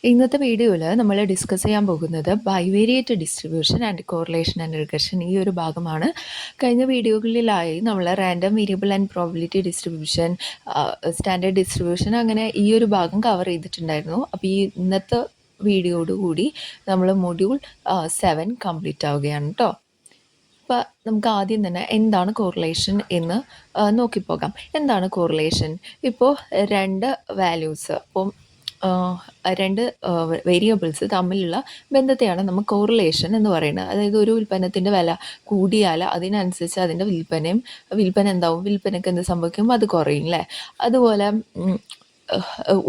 ഇന്നത്തെ വീഡിയോയിൽ നമ്മൾ ഡിസ്കസ് ചെയ്യാൻ പോകുന്നത് bivariate distribution and correlation and regression ഈ ഒരു ഭാഗമാണ്. കഴിഞ്ഞ വീഡിയോകളിലായി നമ്മൾ random variable and probability distribution, standard distribution, അങ്ങനെ ഈ ഒരു ഭാഗം കവർ ചെയ്തിട്ടുണ്ടായിരുന്നു. അപ്പോൾ ഈ ഇന്നത്തെ വീഡിയോയോടുകൂടി നമ്മൾ മൊഡ്യൂൾ 7 കംപ്ലീറ്റ് ആവുകയാണ് കേട്ടോ. അപ്പോൾ നമുക്ക് ആദ്യം തന്നെ എന്താണ് കോറിലേഷൻ എന്ന് നോക്കിപ്പോകാം. എന്താണ് കോറിലേഷൻ? ഇപ്പോൾ രണ്ട് വാല്യൂസ്, അപ്പം രണ്ട് വേരിയബിൾസ് തമ്മിലുള്ള ബന്ധത്തെയാണ് നമ്മൾ കോറിലേഷൻ എന്ന് പറയുന്നത്. അതായത് ഒരു ഉൽപ്പന്നത്തിൻ്റെ വില കൂടിയാൽ അതിനനുസരിച്ച് അതിൻ്റെ വിൽപ്പന എന്താവും, വിൽപ്പനയ്ക്ക് എന്ത് സംഭവിക്കും, അത് കുറയും അല്ലേ. അതുപോലെ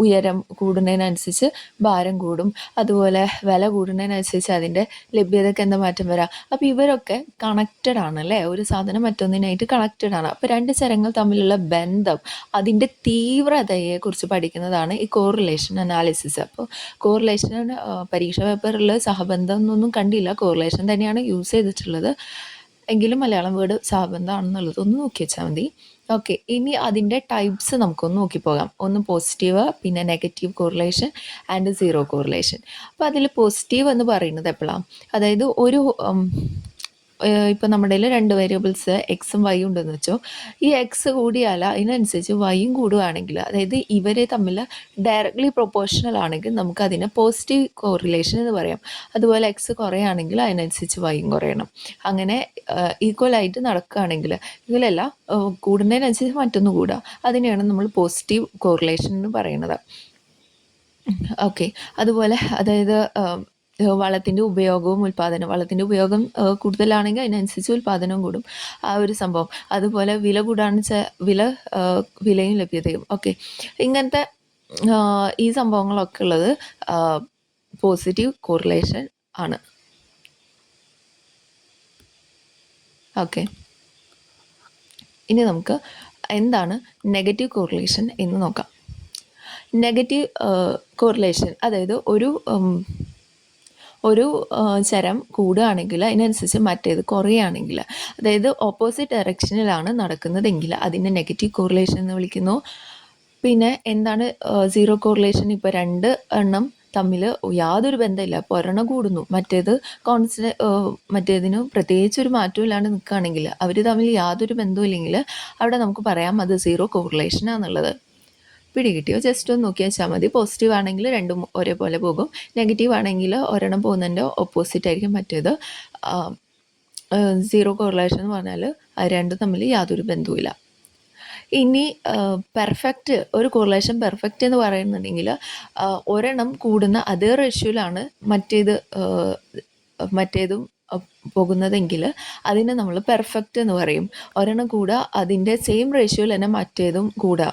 ഉയരം കൂടുന്നതിനനുസരിച്ച് ഭാരം കൂടും, അതുപോലെ വില കൂടുന്നതിനനുസരിച്ച് അതിൻ്റെ ലഭ്യതയ്ക്ക് എന്താ മാറ്റം വരാം. അപ്പോൾ ഇവരൊക്കെ കണക്റ്റഡ് ആണ് അല്ലേ, ഒരു സാധനം മറ്റൊന്നിനായിട്ട് കണക്റ്റഡ് ആണ്. അപ്പോൾ രണ്ട് ചരങ്ങൾ തമ്മിലുള്ള ബന്ധം, അതിൻ്റെ തീവ്രതയെക്കുറിച്ച് പഠിക്കുന്നതാണ് ഈ കോറിലേഷൻ അനാലിസിസ്. അപ്പോൾ കോറിലേഷൻ പരീക്ഷാ പേപ്പറിൽ സഹബന്ധം എന്നൊന്നും കണ്ടില്ല, കോറിലേഷൻ തന്നെയാണ് യൂസ് ചെയ്തിട്ടുള്ളത്. എങ്കിലും മലയാളം വേർഡ് സഹബന്ധമാണെന്നുള്ളത് ഒന്ന് നോക്കി വെച്ചാൽ മതി. ഓക്കെ, ഇനി അതിൻ്റെ ടൈപ്സ് നമുക്കൊന്ന് നോക്കിപ്പോകാം. ഒന്ന് പോസിറ്റീവ്, പിന്നെ negative correlation and zero correlation. അപ്പോൾ അതിൽ പോസിറ്റീവ് എന്ന് പറയുന്നത് എപ്പോഴാണ്, അതായത് ഒരു ഇപ്പം നമ്മുടെ കയ്യിൽ രണ്ട് വേരിയബിൾസ് എക്സും വൈയും ഉണ്ടെന്ന് വെച്ചോ. ഈ എക്സ് കൂടിയാൽ അതിനനുസരിച്ച് വൈയും കൂടുകയാണെങ്കിൽ, അതായത് ഇവർ തമ്മിൽ ഡയറക്ട്ലി പ്രൊപ്പോർഷണൽ ആണെങ്കിൽ നമുക്ക് അതിനെ പോസിറ്റീവ് കോറിലേഷൻ എന്ന് പറയാം. അതുപോലെ എക്സ് കുറയുകയാണെങ്കിൽ അതിനനുസരിച്ച് വൈയും കുറയണം. അങ്ങനെ ഈക്വലായിട്ട് നടക്കുകയാണെങ്കിൽ, ഇതിലല്ല കൂടുന്നതിനനുസരിച്ച് മറ്റൊന്ന് കൂടുക, അതിനെയാണ് നമ്മൾ പോസിറ്റീവ് കോറിലേഷൻ എന്ന് പറയുന്നത്. ഓക്കെ, അതുപോലെ അതായത് വളത്തിൻ്റെ ഉപയോഗവും ഉൽപ്പാദനവും, വളത്തിൻ്റെ ഉപയോഗം കൂടുതലാണെങ്കിൽ അതിനനുസരിച്ച് ഉൽപ്പാദനവും കൂടും, ആ ഒരു സംഭവം. അതുപോലെ വില കൂടാന്ന് വെച്ചാൽ വിലയും ലഭ്യതയും. ഓക്കെ, ഇങ്ങനത്തെ ഈ സംഭവങ്ങളൊക്കെ ഉള്ളത് പോസിറ്റീവ് കോറിലേഷൻ ആണ്. ഓക്കെ, ഇനി നമുക്ക് എന്താണ് നെഗറ്റീവ് കോറിലേഷൻ എന്ന് നോക്കാം. നെഗറ്റീവ് കോറിലേഷൻ അതായത് ഒരു ചരം കൂടുകയാണെങ്കിൽ അതിനനുസരിച്ച് മറ്റേത് കുറയുകയാണെങ്കിൽ, അതായത് ഓപ്പോസിറ്റ് ഡയറക്ഷനിലാണ് നടക്കുന്നതെങ്കിൽ അതിനെ നെഗറ്റീവ് കോറിലേഷൻ എന്ന് വിളിക്കുന്നു. പിന്നെ എന്താണ് സീറോ കോറിലേഷൻ? ഇപ്പോൾ രണ്ട് എണ്ണം തമ്മിൽ യാതൊരു ബന്ധമില്ല, അപ്പോൾ ഒരെണ്ണം കൂടുന്നു, മറ്റേതിന് പ്രത്യേകിച്ചൊരു മാറ്റവും ഇല്ലാണ്ട് നിൽക്കുകയാണെങ്കിൽ, അവർ തമ്മിൽ യാതൊരു ബന്ധവും ഇല്ലെങ്കിൽ അവിടെ നമുക്ക് പറയാം അത് സീറോ കോറിലേഷനാണെന്നുള്ളത്. പിടികിട്ടിയോ? ജസ്റ്റ് ഒന്ന് നോക്കി വെച്ചാൽ മതി. പോസിറ്റീവ് ആണെങ്കിൽ രണ്ടും ഒരേപോലെ പോകും, നെഗറ്റീവ് ആണെങ്കിൽ ഒരെണ്ണം പോകുന്നതിൻ്റെ ഓപ്പോസിറ്റ് ആയിരിക്കും മറ്റേത്. സീറോ കോറിലേഷൻ എന്ന് പറഞ്ഞാൽ രണ്ടും തമ്മിൽ യാതൊരു ബന്ധവുമില്ല. ഇനി പെർഫെക്റ്റ്, ഒരു കോറിലേഷൻ പെർഫെക്റ്റ് എന്ന് പറയുന്നുണ്ടെങ്കിൽ ഒരെണ്ണം കൂടുന്ന അതേ റേഷ്യോയിലാണ് മറ്റേതും പോകുന്നതെങ്കിൽ അതിനെ നമ്മൾ പെർഫെക്റ്റ് എന്ന് പറയും. ഒരെണ്ണം കൂടുക, അതിൻ്റെ സെയിം റേഷ്യോയിൽ തന്നെ മറ്റേതും കൂടുക,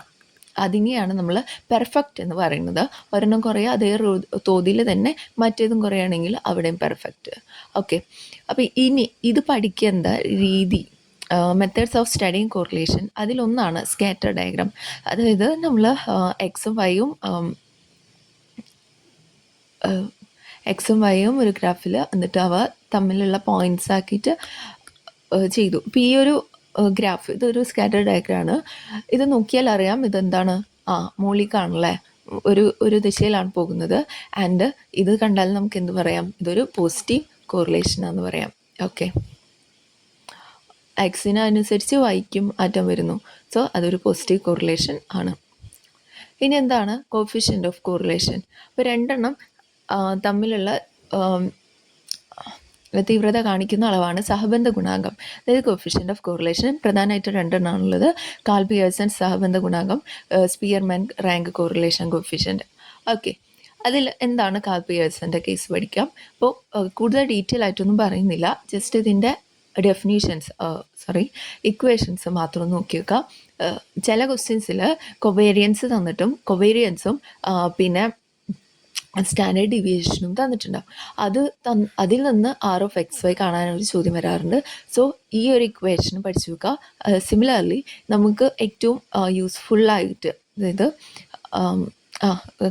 അതിനെയാണ് നമ്മൾ പെർഫെക്റ്റ് എന്ന് പറയുന്നത്. ഒരെണ്ണം കുറയുക, അതേ തോതിൽ തന്നെ മറ്റേതും കുറയുകയാണെങ്കിൽ അവിടെയും പെർഫെക്റ്റ്. ഓക്കെ, അപ്പോൾ ഇനി ഇത് പഠിക്കേണ്ട രീതി, മെത്തേഡ്സ് ഓഫ് സ്റ്റഡിങ് കോറിലേഷൻ, അതിലൊന്നാണ് സ്കാറ്റർ ഡയഗ്രാം. അതായത് നമ്മൾ എക്സും വൈയും ഒരു ഗ്രാഫിൽ, എന്നിട്ട് അവ തമ്മിലുള്ള പോയിൻറ്റ്സ് ആക്കിയിട്ട് ചെയ്തു. ഇപ്പോൾ ഈ ഒരു ഗ്രാഫ്, ഇതൊരു സ്കാറ്റർ ഡയഗ്രാമാണ്. ഇത് നോക്കിയാൽ അറിയാം ഇതെന്താണ്, മോളിക്കാണല്ലേ, ഒരു ദിശയിലാണ് പോകുന്നത്. ആൻഡ് ഇത് കണ്ടാൽ നമുക്ക് എന്ത് പറയാം, ഇതൊരു പോസിറ്റീവ് കോറിലേഷനാന്ന് പറയാം. ഓക്കെ, എക്സിന് അനുസരിച്ച് വൈക്കും മാറ്റം വരുന്നു, സോ അതൊരു പോസിറ്റീവ് കോറിലേഷൻ ആണ്. ഇനി എന്താണ് കോഫിഷ്യൻ്റ് ഓഫ് കോറിലേഷൻ? അപ്പോൾ രണ്ടെണ്ണം തമ്മിലുള്ള തീവ്രത കാണിക്കുന്ന അളവാണ് സഹബന്ധ ഗുണാങ്കം, അതായത് കോഫിഷ്യൻ്റ് ഓഫ് കോറിലേഷൻ. പ്രധാനമായിട്ട് രണ്ടെണ്ണമാണുള്ളത്, കാൾ പിയേഴ്സൺ സഹബന്ധ ഗുണാങ്കം, Spearman rank correlation coefficient. Okay, അതിൽ എന്താണ് കാൾ പിയേഴ്സൻ്റെ കേസ് പഠിക്കാം. അപ്പോൾ കൂടുതൽ ഡീറ്റെയിൽ ആയിട്ടൊന്നും പറയുന്നില്ല, ജസ്റ്റ് ഇതിൻ്റെ ഇക്വേഷൻസ് മാത്രം നോക്കി വെക്കാം. ചില ക്വസ്റ്റ്യൻസിൽ കൊവേരിയൻസ് തന്നിട്ടും കൊവേരിയൻസും പിന്നെ സ്റ്റാൻഡേർഡ് ഡീവിയേഷനും തന്നിട്ടുണ്ടാവും. അതിൽ നിന്ന് R(x(y) കാണാനൊരു ചോദ്യം വരാറുണ്ട്. സോ ഈ ഒരു ഇക്വേഷൻ പഠിച്ചു വെക്കുക. സിമിലർലി നമുക്ക് ഏറ്റവും യൂസ്ഫുള്ളായിട്ട്, അതായത്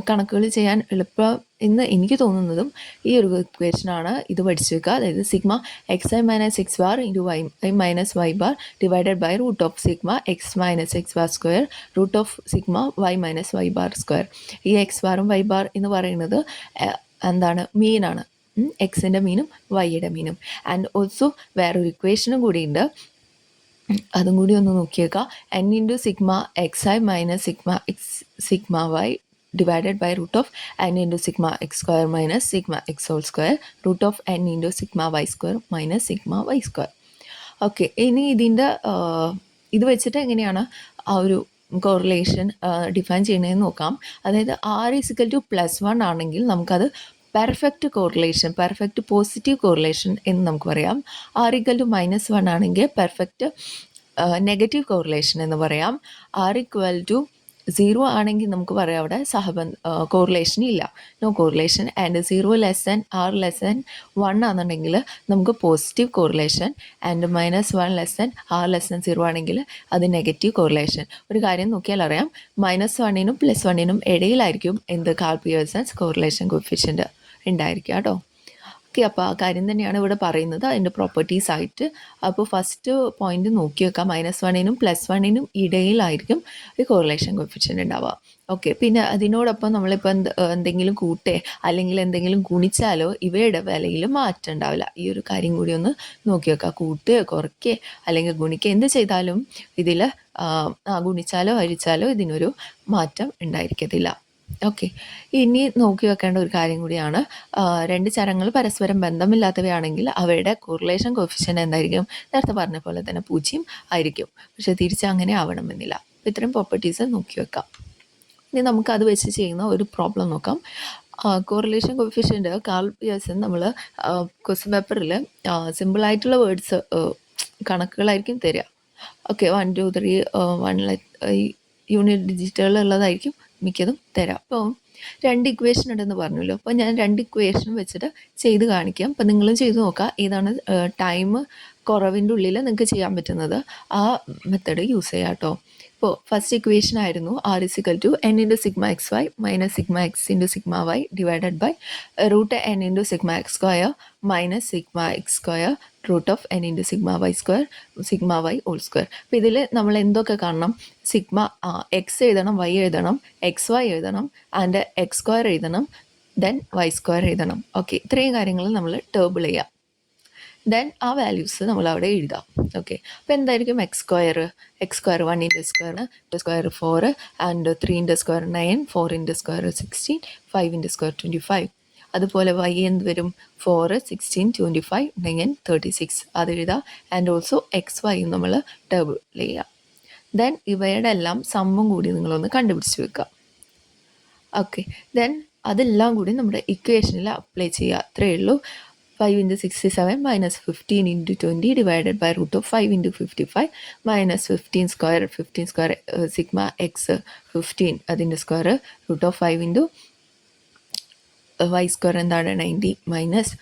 കണക്കുകൾ ചെയ്യാൻ എളുപ്പം എന്ന് എനിക്ക് തോന്നുന്നതും ഈ ഒരു ഇക്വേഷനാണ്. ഇത് പഠിച്ചു വെക്കുക. അതായത് sigma X I minus X bar into Y I minus Y bar divided by root of sigma X minus X bar square root of sigma Y minus Y bar square. ഈ എക്സ് ബാറും Y bar എന്ന് പറയുന്നത് എന്താണ്, മീനാണ്. എക്സിൻ്റെ മീനും വൈയുടെ മീനും. ആൻഡ് ഓൾസോ വേറൊരു ഇക്വേഷനും കൂടിയുണ്ട്, അതും കൂടി ഒന്ന് നോക്കിയേക്കാം. N into sigma X I minus sigma y divided by root of n into sigma x square minus sigma x whole square root of n into sigma y square minus sigma y square. Okay, ഇനി ഇതിൻ്റെ ഇത് വെച്ചിട്ട് എങ്ങനെയാണ് ആ ഒരു correlation define ചെയ്യണതെന്ന് നോക്കാം. അതായത് R is equal to +1 ആണെങ്കിൽ നമുക്കത് perfect correlation, perfect positive correlation എന്ന് നമുക്ക് പറയാം. ആർ ഈക്വൽ ടു -1 ആണെങ്കിൽ പെർഫെക്റ്റ് നെഗറ്റീവ് കോറിലേഷൻ എന്ന് പറയാം. ആർ ഈക്വൽ ടു 0 ആണെങ്കിൽ നമുക്ക് പറയാം അവിടെ കോറിലേഷൻ ഇല്ല, no correlation. And 0 less than R less than 1 ആണെന്നുണ്ടെങ്കിൽ നമുക്ക് positive correlation. And -1 less than R less than 0 ആണെങ്കിൽ അത് നെഗറ്റീവ് കോറിലേഷൻ. ഒരു കാര്യം നോക്കിയാൽ അറിയാം, -1നും +1നും ഇടയിലായിരിക്കും എന്ത് കാൾ പിയേഴ്സൺസ് കോറിലേഷൻ കോഎഫിഷ്യൻറ്റ് ഉണ്ടായിരിക്കുക കേട്ടോ. ഓക്കെ, അപ്പോൾ ആ കാര്യം തന്നെയാണ് ഇവിടെ പറയുന്നത് അതിൻ്റെ പ്രോപ്പർട്ടീസ് ആയിട്ട്. അപ്പോൾ ഫസ്റ്റ് പോയിന്റ് നോക്കി വെക്കാം, -1നും +1നും ഇടയിലായിരിക്കും ഈ കോറിലേഷൻ കോഎഫിഷ്യൻറ്റ് ഉണ്ടാവുക. ഓക്കെ, പിന്നെ അതിനോടൊപ്പം നമ്മളിപ്പോൾ എന്തെങ്കിലും കൂട്ടേ അല്ലെങ്കിൽ എന്തെങ്കിലും ഗുണിച്ചാലോ ഇവയുടെ വിലയിൽ മാറ്റം ഉണ്ടാവില്ല. ഈ ഒരു കാര്യം കൂടി ഒന്ന് നോക്കി വെക്കുക. കൂട്ടുകയോ കുറയ്ക്കുകയോ അല്ലെങ്കിൽ ഗുണിക്കുക എന്ത് ചെയ്താലും ഇതിൽ ഗുണിച്ചാലോ ഹരിച്ചാലോ ഇതിനൊരു മാറ്റം ഉണ്ടായിരിക്കത്തില്ല. ഓക്കെ, ഇനി നോക്കി വെക്കേണ്ട ഒരു കാര്യം കൂടിയാണ്, രണ്ട് ചരങ്ങൾ പരസ്പരം ബന്ധമില്ലാത്തവയാണെങ്കിൽ അവയുടെ കോറിലേഷൻ കോഎഫിഷ്യൻറ്റ് എന്തായിരിക്കും? നേരത്തെ പറഞ്ഞ പോലെ തന്നെ 0 ആയിരിക്കും. പക്ഷെ തിരിച്ച് അങ്ങനെ ആവണമെന്നില്ല. ഇത്രയും പ്രോപ്പർട്ടീസ് നോക്കി വെക്കാം. ഇനി നമുക്ക് അത് വെച്ച് ചെയ്യുന്ന ഒരു പ്രോബ്ലം നോക്കാം. കോറിലേഷൻ കോഎഫിഷ്യൻറ്റ് കാൾ പിയേഴ്സൺ നമ്മൾ ക്വസ്റ്റ്യൻ പേപ്പറിൽ സിമ്പിളായിട്ടുള്ള വേർഡ്സ് കണക്കുകളായിരിക്കും തരിക. ഓക്കെ, 1 2 3 1 യൂണിറ്റ് ഡിജിറ്റുകളുള്ളതായിരിക്കും മിക്കതും തരാം. അപ്പോൾ 2 ഇക്വേഷൻ ഉണ്ടെന്ന് പറഞ്ഞല്ലോ. അപ്പോൾ ഞാൻ 2 ഇക്വേഷൻ വെച്ചിട്ട് ചെയ്ത് കാണിക്കാം. അപ്പോൾ നിങ്ങളും ചെയ്ത് നോക്കുക ഏതാണ് ടൈം കുറവിൻ്റെ ഉള്ളിൽ നിങ്ങൾക്ക് ചെയ്യാൻ പറ്റുന്നത്. ആ മെത്തേഡ് യൂസ് ചെയ്യാം കേട്ടോ. ഇപ്പോൾ ഫസ്റ്റ് ഇക്വേഷൻ ആയിരുന്നു R is equal to n into sigma X Y minus sigma X into sigma Y divided by root n into sigma X square minus sigma X square root of n into sigma Y square sigma Y whole square. അപ്പോൾ ഇതിൽ നമ്മൾ എന്തൊക്കെ കാണണം? Sigma X എഴുതണം, Y എഴുതണം, X Y എഴുതണം, and X square എഴുതണം, then Y square എഴുതണം. ഓക്കെ, ഇത്രയും കാര്യങ്ങൾ നമ്മൾ ടേബിൾ ചെയ്യാം. ദെൻ ആ വാല്യൂസ് നമ്മൾ അവിടെ എഴുതാം. ഓക്കെ, അപ്പോൾ എന്തായിരിക്കും X square? 1 into square 4 and 3 into square 9, 4 into square 16, 5 into square 25. അതുപോലെ വൈ എന്ത് വരും? 4 16 25 9 36 അത് എഴുതാം. ആൻഡ് ഓൾസോ എക്സ് വൈ നമ്മൾ ടേബിൾ ചെയ്യാം. ദെൻ ഇവയുടെ എല്ലാം സമ്മും കൂടി നിങ്ങളൊന്ന് കണ്ടുപിടിച്ച് വെക്കുക. ഓക്കെ, ദെൻ അതെല്ലാം കൂടി നമ്മുടെ ഇക്വേഷനിൽ അപ്ലൈ ചെയ്യുക. അത്രയേ ഉള്ളൂ. 5 into 67 minus 15 into 20 divided by root of 5 into 55 minus 15 square sigma x 15 അതിൻ്റെ square root of 5 into y square എന്താണ് 90 മൈനസ്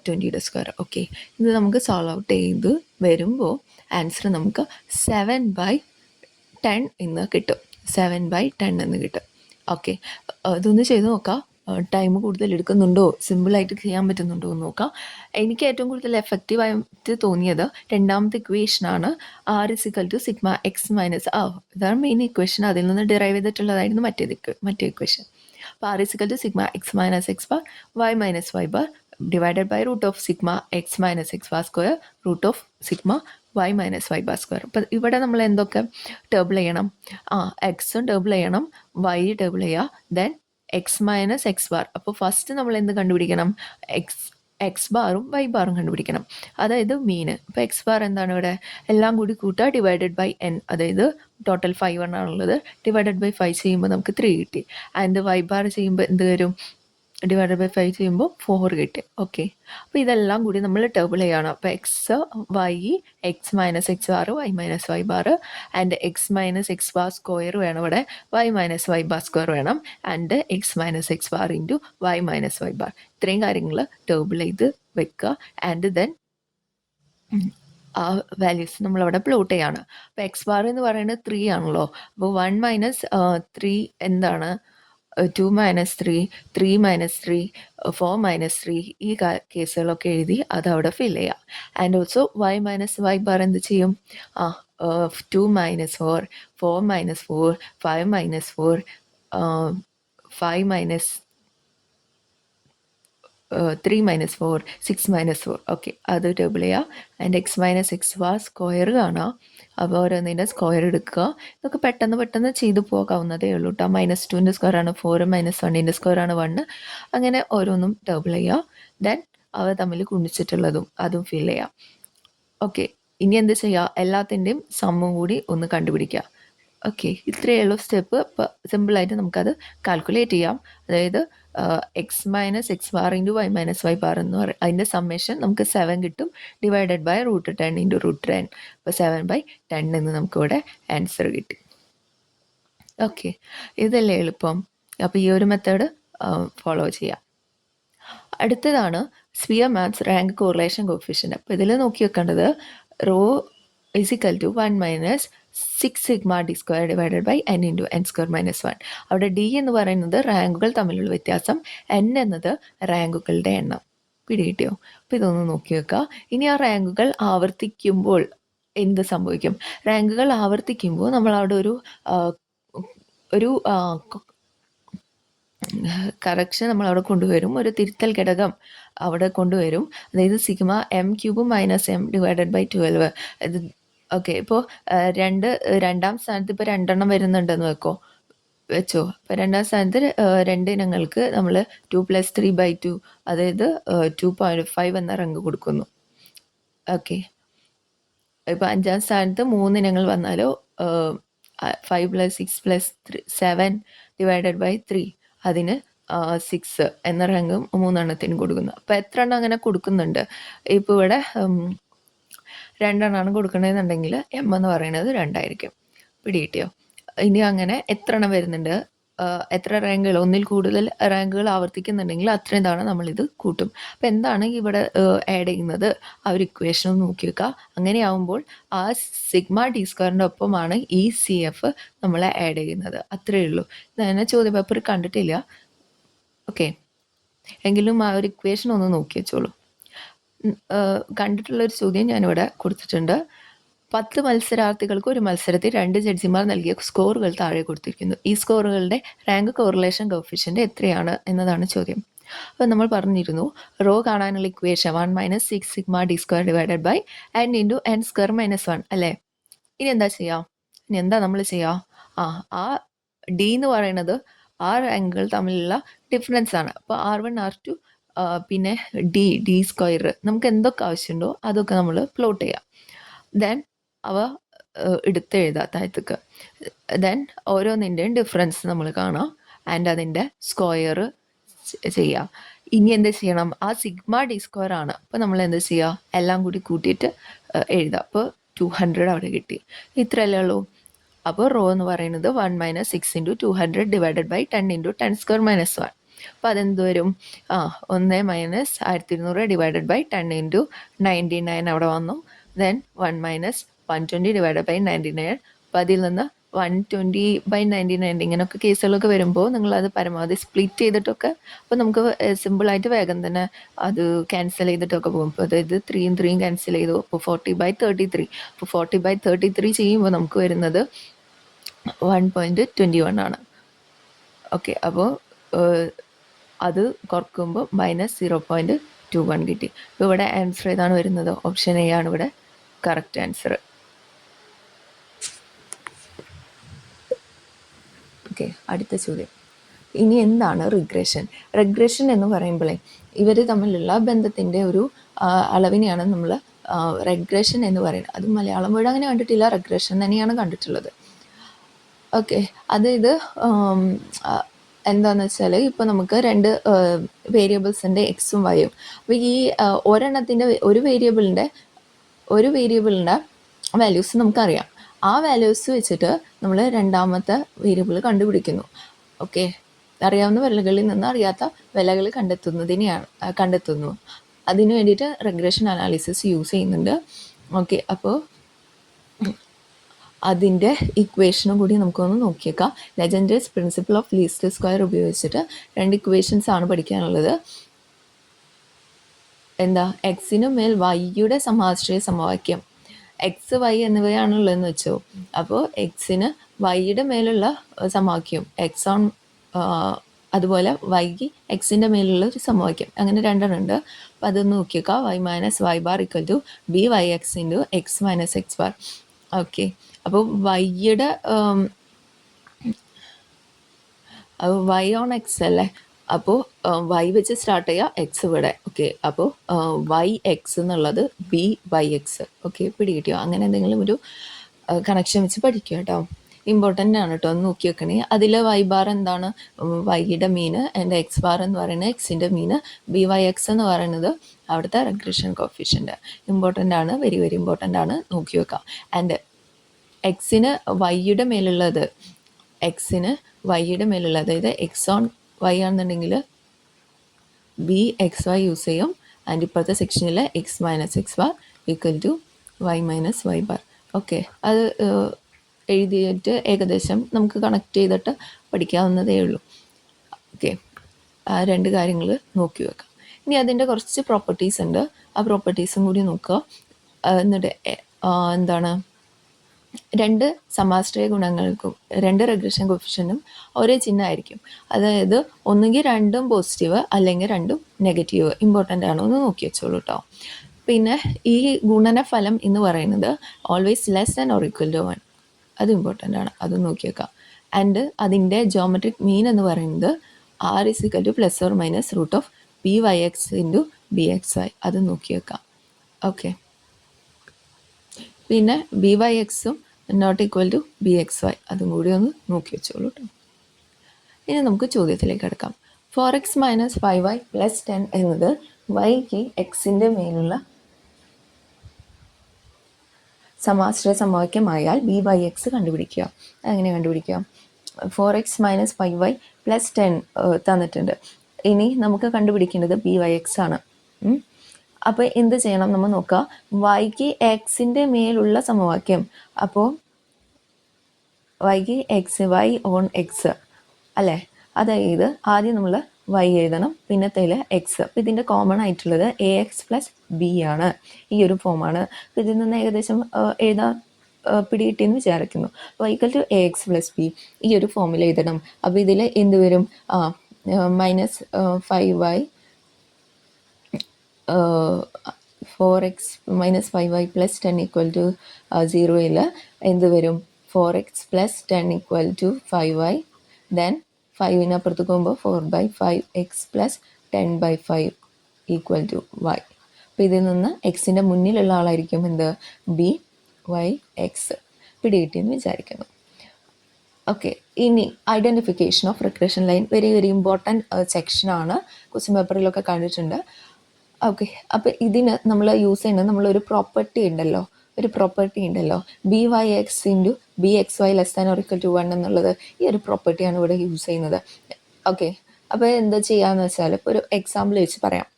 20യുടെ സ്ക്വയർ. ഓക്കെ, ഇത് നമുക്ക് സോൾവ് ഔട്ട് ചെയ്ത് വരുമ്പോൾ ആൻസർ നമുക്ക് 7/10 എന്ന് കിട്ടും. 7/10 എന്ന് കിട്ടും. ഓക്കെ, ഇതൊന്ന് ചെയ്ത് നോക്കാം. ടൈം കൂടുതൽ എടുക്കുന്നുണ്ടോ, സിമ്പിളായിട്ട് ചെയ്യാൻ പറ്റുന്നുണ്ടോ എന്ന് നോക്കാം. എനിക്ക് ഏറ്റവും കൂടുതൽ എഫക്റ്റീവായിട്ട് തോന്നിയത് രണ്ടാമത്തെ ഇക്വേഷനാണ്. R is equal to sigma X minus ഇതാണ് മെയിൻ ഇക്വേഷൻ. അതിൽ നിന്ന് ഡിറൈവ് ചെയ്തിട്ടുള്ളതായിരുന്നു മറ്റേ ഇക്വേഷൻ. അപ്പോൾ r is equal to sigma X minus X bar y minus Y bar divided by root of sigma X minus X bar square root of sigma Y minus Y bar square. അപ്പം ഇവിടെ നമ്മൾ എന്തൊക്കെ table ചെയ്യണം? എക്സും table ചെയ്യണം, y table ചെയ്യുക, then x minus X bar. അപ്പോൾ first നമ്മൾ എന്ത് കണ്ടുപിടിക്കണം? എക്സ് ബാറും വൈ ബാറും കണ്ടുപിടിക്കണം, അതായത് മീന്. അപ്പോൾ എക്സ് ബാർ എന്താണ് ഇവിടെ? എല്ലാം കൂടി കൂട്ടുക ഡിവൈഡഡ് ബൈ n, അതായത് ടോട്ടൽ 5 ആണുള്ളത്. ഡിവൈഡഡ് ബൈ 5 ചെയ്യുമ്പോൾ നമുക്ക് 3 കിട്ടി. ആൻഡ് വൈ ബാർ ചെയ്യുമ്പോൾ എന്ത് വരും? ഡിവൈഡഡ് ബൈ 5 ചെയ്യുമ്പോൾ 4 കിട്ടി. ഓക്കെ, അപ്പോൾ ഇതെല്ലാം കൂടി നമ്മൾ ടേബിൾ ചെയ്യണം. അപ്പോൾ x y x minus X bar y minus Y bar and X minus X bar square വേണം ഇവിടെ, y minus Y bar square വേണം, and X minus X bar into Y minus Y bar. ഇത്രയും കാര്യങ്ങൾ table ചെയ്ത് വെക്കുക. And then ആ values നമ്മളവിടെ plot ചെയ്യാണ്. അപ്പോൾ എക്സ് ബാർ എന്ന് പറയുന്നത് 3 ആണല്ലോ. അപ്പോൾ 1 മൈനസ് 3 എന്താണ്? 2 മൈനസ് 3, 3 മൈനസ് 3, 4 മൈനസ് 3 ഈ കേസുകളൊക്കെ എഴുതി അതവിടെ ഫിൽ ചെയ്യാം. And also Y minus Y bar എന്ത് ചെയ്യും? 2 minus 4, 4 minus 4, 5 minus 4, 5 minus 3 minus 4, 6 minus 4. Okay, അത് ടേബിൾ ചെയ്യുക. And X minus X bar square കാണാം. അപ്പോൾ ഓരോന്നിൻ്റെ സ്ക്വയർ എടുക്കുക. ഇതൊക്കെ പെട്ടെന്ന് ചെയ്തു പോകാവുന്നതേ ഉള്ളൂ കേട്ടോ. മൈനസ് 2ൻ്റെ സ്ക്വയർ ആണ് 4, മൈനസ് 1ൻ്റെ സ്ക്വയർ ആണ് 1. അങ്ങനെ ഓരോന്നും ടേബിൾ ചെയ്യുക. ദെൻ അവ തമ്മിൽ ഗുണിച്ചിട്ടുള്ളതും അതും ഫിൽ ചെയ്യാം. ഓക്കെ, ഇനി എന്ത് ചെയ്യുക? എല്ലാത്തിൻ്റെയും സമ്മും കൂടി ഒന്ന് കണ്ടുപിടിക്കുക. ഓക്കെ, ഇത്രയേ ഉള്ളൂ സ്റ്റെപ്പ്. അപ്പോൾ സിമ്പിളായിട്ട് നമുക്കത് കാൽക്കുലേറ്റ് ചെയ്യാം. അതായത് X minus X bar into Y minus Y bar എന്ന് പറയും. അതിൻ്റെ സമ്മേഷൻ നമുക്ക് 7 കിട്ടും, ഡിവൈഡഡ് ബൈ √10 ഇൻറ്റു √10. അപ്പോൾ 7/10 എന്ന് നമുക്കിവിടെ ആൻസർ കിട്ടി. ഓക്കെ, ഇതല്ലേ എളുപ്പം. അപ്പോൾ ഈ ഒരു മെത്തേഡ് ഫോളോ ചെയ്യാം. അടുത്തതാണ് Spearman's rank correlation coefficient. അപ്പോൾ ഇതിൽ നോക്കി വെക്കേണ്ടത് rho is equal to 1 minus 6 sigma D square divided by n into n square minus 1. അവിടെ ഡി എന്ന് പറയുന്നത് റാങ്കുകൾ തമ്മിലുള്ള വ്യത്യാസം, n എന്നത് റാങ്കുകളുടെ എണ്ണം. പിടികിട്ടിയോ? അപ്പോൾ ഇതൊന്ന് നോക്കി വെക്കുക. ഇനി ആ റാങ്കുകൾ ആവർത്തിക്കുമ്പോൾ എന്ത് സംഭവിക്കും? റാങ്കുകൾ ആവർത്തിക്കുമ്പോൾ നമ്മൾ അവിടെ ഒരു കറക്ഷൻ നമ്മൾ അവിടെ കൊണ്ടുവരും, ഒരു തിരുത്തൽ ഘടകം അവിടെ കൊണ്ടുവരും. അതായത് sigma m³ minus m divided by 12. ഇത് ഓക്കെ, ഇപ്പോൾ രണ്ടാം സ്ഥാനത്ത് ഇപ്പോൾ 2 വരുന്നുണ്ടെന്ന് വെച്ചോ. ഇപ്പോൾ രണ്ടാം സ്ഥാനത്ത് 2 ഇനങ്ങൾക്ക് നമ്മൾ 2 + 3/2, അതായത് 2.5 എന്ന റാങ്ക് കൊടുക്കുന്നു. ഓക്കെ, ഇപ്പോൾ 5ാം സ്ഥാനത്ത് 3 ഇനങ്ങൾ വന്നാലോ 5 + 6 + 7 ഡിവൈഡഡ് ബൈ 3, അതിന് 6 എന്ന റാങ്ക് 3 എണ്ണത്തിന് കൊടുക്കുന്നു. അപ്പോൾ എത്ര എണ്ണം അങ്ങനെ കൊടുക്കുന്നുണ്ട്? ഇപ്പോൾ ഇവിടെ 2 എണ്ണമാണ് കൊടുക്കണമെന്നുണ്ടെങ്കിൽ m എന്ന് പറയുന്നത് 2 ആയിരിക്കും. പിടികിട്ടിയോ? ഇനി അങ്ങനെ എത്ര എണ്ണം വരുന്നുണ്ട്, എത്ര റാങ്കുകൾ, ഒന്നിൽ കൂടുതൽ റാങ്കുകൾ ആവർത്തിക്കുന്നുണ്ടെങ്കിൽ അത്രയും തവണ നമ്മളിത് കൂട്ടും. അപ്പോൾ എന്താണ് ഇവിടെ ആഡ് ചെയ്യുന്നത്? ആ ഒരു ഇക്വേഷൻ നോക്കി വെക്കുക. അങ്ങനെയാവുമ്പോൾ ആ സിഗ്മ ഡി സ്ക്വയറിൻ്റെ ഒപ്പമാണ് ഈ CF നമ്മൾ ആഡ് ചെയ്യുന്നത്. അത്രയേ ഉള്ളൂ. ഞാൻ ചോദ്യ പേപ്പർ കണ്ടിട്ടില്ല. ഓക്കെ, എങ്കിലും ആ ഒരു ഇക്വേഷൻ ഒന്ന് നോക്കി വെച്ചോളൂ. കണ്ടിട്ടുള്ളൊരു ചോദ്യം ഞാനിവിടെ കൊടുത്തിട്ടുണ്ട്. 10 മത്സരാർത്ഥികൾക്ക് ഒരു മത്സരത്തിൽ 2 ജഡ്ജിമാർ നൽകിയ സ്കോറുകൾ താഴെ കൊടുത്തിരിക്കുന്നു. ഈ സ്കോറുകളുടെ റാങ്ക് കോറിലേഷൻ കോഫിഷ്യൻ്റ് എത്രയാണ് എന്നതാണ് ചോദ്യം. അപ്പോൾ നമ്മൾ പറഞ്ഞിരുന്നു റോ കാണാനുള്ള equation 1 minus 6 sigma D square divided by n into n square minus 1 അല്ലേ? ഇനി എന്താ നമ്മൾ ചെയ്യുക? ആ ഡി എന്ന് പറയുന്നത് ആ റാങ്കുകൾ തമ്മിലുള്ള ഡിഫറൻസ് ആണ്. അപ്പോൾ R1 R2 പിന്നെ ഡി സ്ക്വയർ, നമുക്ക് എന്തൊക്കെ ആവശ്യമുണ്ടോ അതൊക്കെ നമ്മൾ പ്ലോട്ട് ചെയ്യാം. ദെൻ അവ എടുത്തെഴുതാം താഴത്തേക്ക്. ദെൻ ഓരോന്നിൻ്റെയും ഡിഫറൻസ് നമ്മൾ കാണാം ആൻഡ് അതിൻ്റെ സ്ക്വയർ ചെയ്യാം. ഇനി എന്ത് ചെയ്യണം? ആ സിഗ്മ ഡി സ്ക്വയർ ആണ്. അപ്പോൾ നമ്മൾ എന്ത് ചെയ്യുക? എല്ലാം കൂടി കൂട്ടിയിട്ട് എഴുതാം. അപ്പോൾ 200 അവിടെ കിട്ടി. ഇത്രയല്ലേ ഉള്ളൂ. അപ്പോൾ റോ എന്ന് പറയുന്നത് 1 minus 6 into 200 divided by 10 into 10 square minus 1. അപ്പോൾ അതെന്ത് വരും? 1 മൈനസ് 1200 ഡിവൈഡഡ് ബൈ 10 ഇൻറ്റു 99 അവിടെ വന്നു. Then 1 minus 120 divided by 99. അപ്പോൾ അതിൽ നിന്ന് 120/99 ഇങ്ങനെയൊക്കെ കേസുകളൊക്കെ വരുമ്പോൾ നിങ്ങളത് പരമാവധി സ്പ്ലിറ്റ് ചെയ്തിട്ടൊക്കെ, അപ്പോൾ നമുക്ക് സിമ്പിളായിട്ട് വേഗം തന്നെ അത് ക്യാൻസൽ ചെയ്തിട്ടൊക്കെ പോകും. അപ്പോൾ അതായത് 3യും 3യും ക്യാൻസൽ ചെയ്തു. അപ്പോൾ 40/33. അപ്പോൾ 40/33 ചെയ്യുമ്പോൾ നമുക്ക് വരുന്നത് 1.21 ആണ്. ഓക്കെ, അപ്പോൾ അത് കുറക്കുമ്പോൾ -0.21 കിട്ടി. അപ്പോൾ ഇവിടെ ആൻസർ ഏതാണ് വരുന്നത്? ഓപ്ഷൻ എ ആണ് ഇവിടെ കറക്റ്റ് ആൻസർ. ഓക്കെ, അടുത്ത ചോദ്യം. ഇനി എന്താണ് റിഗ്രഷൻ? റിഗ്രഷൻ എന്ന് പറയുമ്പോഴേ ഇവർ തമ്മിലുള്ള ബന്ധത്തിൻ്റെ ഒരു അളവിനെയാണ് നമ്മൾ റിഗ്രഷൻ എന്ന് പറയുന്നത്. അത് മലയാളം വേർഡ് അങ്ങനെ കണ്ടിട്ടില്ല, റിഗ്രഷൻ തന്നെയാണ് കണ്ടിട്ടുള്ളത്. ഓക്കെ, അതായത് എന്താണെന്ന് വെച്ചാൽ ഇപ്പോൾ നമുക്ക് 2 വേരിയബിൾസിൻ്റെ എക്സും വൈയും. അപ്പോൾ ഈ ഒരെണ്ണത്തിൻ്റെ ഒരു വേരിയബിളിൻ്റെ വാല്യൂസ് നമുക്കറിയാം. ആ വാല്യൂസ് വെച്ചിട്ട് നമ്മൾ രണ്ടാമത്തെ വേരിയബിൾ കണ്ടുപിടിക്കുന്നു. ഓക്കെ, അറിയാവുന്ന വിലകളിൽ നിന്ന് അറിയാത്ത വിലകൾ കണ്ടെത്തുന്നു. അതിന് വേണ്ടിയിട്ട് റിഗ്രഷൻ അനാലിസിസ് യൂസ് ചെയ്യുന്നുണ്ട്. ഓക്കെ, അപ്പോൾ അതിൻ്റെ ഇക്വേഷനും കൂടി നമുക്കൊന്ന് നോക്കിയേക്കാം. ലെജൻഡേഴ്സ് പ്രിൻസിപ്പിൾ ഓഫ് ലീസ്റ്റ് സ്ക്വയർ ഉപയോഗിച്ചിട്ട് 2 ഇക്വേഷൻസ് ആണ് പഠിക്കാനുള്ളത്. എന്താ, എക്സിന് മേൽ വൈയുടെ സമാശ്രയ സമവാക്യം, എക്സ് വൈ എന്നിവയാണുള്ളതെന്ന് വെച്ചോ. അപ്പോൾ എക്സിന് വൈയുടെ മേലുള്ള സമവാക്യം എക്സ് ഓൺ, അതുപോലെ വൈക്ക് എക്സിൻ്റെ മേലുള്ള ഒരു സമവാക്യം, അങ്ങനെ രണ്ടെണ്ണം ഉണ്ട്. അപ്പം അതൊന്ന് നോക്കിയേക്കാം. Y minus Y bar equal to b Y X into x minus X bar. Okay, അപ്പോൾ വൈയുടെ വൈ ഓൺ എക്സ് അല്ലേ, അപ്പോൾ വൈ വെച്ച് സ്റ്റാർട്ട് ചെയ്യുക, എക്സ് ഇവിടെ. ഓക്കെ, അപ്പോൾ വൈ എക്സ് എന്നുള്ളത് ബി വൈ എക്സ്. ഓക്കെ, പിടികിട്ടിയോ? അങ്ങനെ എന്തെങ്കിലും ഒരു കണക്ഷൻ വെച്ച് പഠിക്കുക കേട്ടോ. ഇമ്പോർട്ടൻ്റ് ആണ് കേട്ടോ, ഒന്ന് നോക്കി വെക്കണേ. അതിൽ വൈ ബാർ എന്താണ്, വൈയുടെ മീന്, എൻ്റെ എക്സ് ബാർ എന്ന് പറയുന്നത് എക്സിൻ്റെ മീന്, ബി വൈ എക്സ് എന്ന് പറയുന്നത് അവിടുത്തെ റിഗ്രഷൻ കോഫിഷ്യൻ്റ്. ഇമ്പോർട്ടൻ്റ് ആണ്, വെരി വെരി ഇമ്പോർട്ടൻ്റ് ആണ്, നോക്കി വെക്കാം. ആൻഡ് എക്സിന് വൈയുടെ മേലുള്ളത്, എക്സിന് വൈയുടെ മേലുള്ള, അതായത് എക്സ് ഓൺ വൈ ആണെന്നുണ്ടെങ്കിൽ ബി എക്സ് വൈ യൂസ് ചെയ്യും. ആൻഡ് ഇപ്പോഴത്തെ സെക്ഷനിൽ X minus X bar equal to Y minus Y bar. Okay, അത് എഴുതിയിട്ട് ഏകദേശം നമുക്ക് കണക്ട് ചെയ്തിട്ട് പഠിക്കാവുന്നതേ ഉള്ളൂ. ഓക്കെ, ആ 2 കാര്യങ്ങൾ നോക്കി വെക്കാം. ഇനി അതിൻ്റെ കുറച്ച് പ്രോപ്പർട്ടീസ് ഉണ്ട്, ആ പ്രോപ്പർട്ടീസും കൂടി നോക്കുക. എന്നിട്ട് എന്താണ്, 2 സമാശ്രയ ഗുണങ്ങൾക്കും 2 റിഗ്രഷൻ കോഫിഷ്യൻറ്റും ഒരേ ചിഹ്നമായിരിക്കും. അതായത് ഒന്നുകിൽ രണ്ടും പോസിറ്റീവ് അല്ലെങ്കിൽ രണ്ടും നെഗറ്റീവ്. ഇമ്പോർട്ടൻ്റ് ആണ്, ഒന്ന് നോക്കി വെച്ചോളൂ കേട്ടോ. പിന്നെ ഈ ഗുണനഫലം എന്ന് പറയുന്നത് always less than or equal to 1. അത് ഇമ്പോർട്ടൻ്റ് ആണ്, അത് നോക്കി വെക്കാം. ആൻഡ് അതിൻ്റെ ജോമെട്രിക് മീൻ എന്ന് പറയുന്നത് R is equal to plus or minus root of B Y X into B X Y. അത് നോക്കി വെക്കാം. ഓക്കെ, പിന്നെ ബി വൈ എക്സും not equal to B X Y, അതും കൂടി ഒന്ന് നോക്കി വെച്ചോളൂ കേട്ടോ. ഇനി നമുക്ക് ചോദ്യത്തിലേക്ക് എടുക്കാം. 4x മൈനസ് 5y പ്ലസ് 10 എന്നത് വൈക്ക് എക്സിൻ്റെ മേലുള്ള സമാശ്രയ സമവാക്യമായാൽ ബി വൈ എക്സ് കണ്ടുപിടിക്കുക. അതെങ്ങനെ കണ്ടുപിടിക്കുക? 4x മൈനസ് 5y പ്ലസ് 10 തന്നിട്ടുണ്ട്. ഇനി നമുക്ക് കണ്ടുപിടിക്കേണ്ടത് ബി വൈ എക്സ് ആണ്. അപ്പോൾ എന്ത് ചെയ്യണം നമ്മൾ നോക്കുക. വൈക്ക് എക്സിൻ്റെ മേലുള്ള സമവാക്യം, അപ്പോൾ വൈക്ക് എക്സ്, വൈ ഓൺ എക്സ് അല്ലേ, അതായത് ആദ്യം നമ്മൾ വൈ എഴുതണം, പിന്നത്തേൽ എക്സ്. അപ്പോൾ ഇതിൻ്റെ കോമൺ ആയിട്ടുള്ളത് എ എക്സ് പ്ലസ് ബി ആണ്, ഈ ഒരു ഫോമാണ്. അപ്പോൾ ഇതിൽ നിന്ന് ഏകദേശം എഴുതാൻ പിടികിട്ടിയെന്ന് വിചാരിക്കുന്നു. Y equal to a x plus B ഈ ഒരു ഫോമിൽ എഴുതണം. അപ്പോൾ ഇതിൽ എന്ത് വരും? Minus 5y 4x minus 5y plus 10 equal to 0യിൽ എന്ത് വരും? 4x plus 10 equal to 5y. Then 5ന് അപ്പുറത്തേക്ക് പോകുമ്പോൾ 4/5x plus 10/5 equal to y. അപ്പോൾ ഇതിൽ നിന്ന് എക്സിൻ്റെ മുന്നിലുള്ള ആളായിരിക്കും എന്ത്? B Y X. പിടികിട്ടിയെന്ന് വിചാരിക്കുന്നു. ഓക്കെ, ഇനി identification of regression line, very very important സെക്ഷനാണ്, ക്വസ്റ്റ്യൻ പേപ്പറിലൊക്കെ കണ്ടിട്ടുണ്ട്. ഓക്കെ, അപ്പോൾ ഇതിന് നമ്മൾ യൂസ് ചെയ്യുന്നത് നമ്മളൊരു പ്രോപ്പർട്ടി ഉണ്ടല്ലോ, B Y X into B X Y less than or equal to 1 എന്നുള്ളത്. ഈ ഒരു പ്രോപ്പർട്ടിയാണ് ഇവിടെ യൂസ് ചെയ്യുന്നത്. ഓക്കെ, അപ്പോൾ എന്താ ചെയ്യാന്ന് വെച്ചാൽ, ഇപ്പോൾ ഒരു എക്സാമ്പിൾ വെച്ച് പറയാം.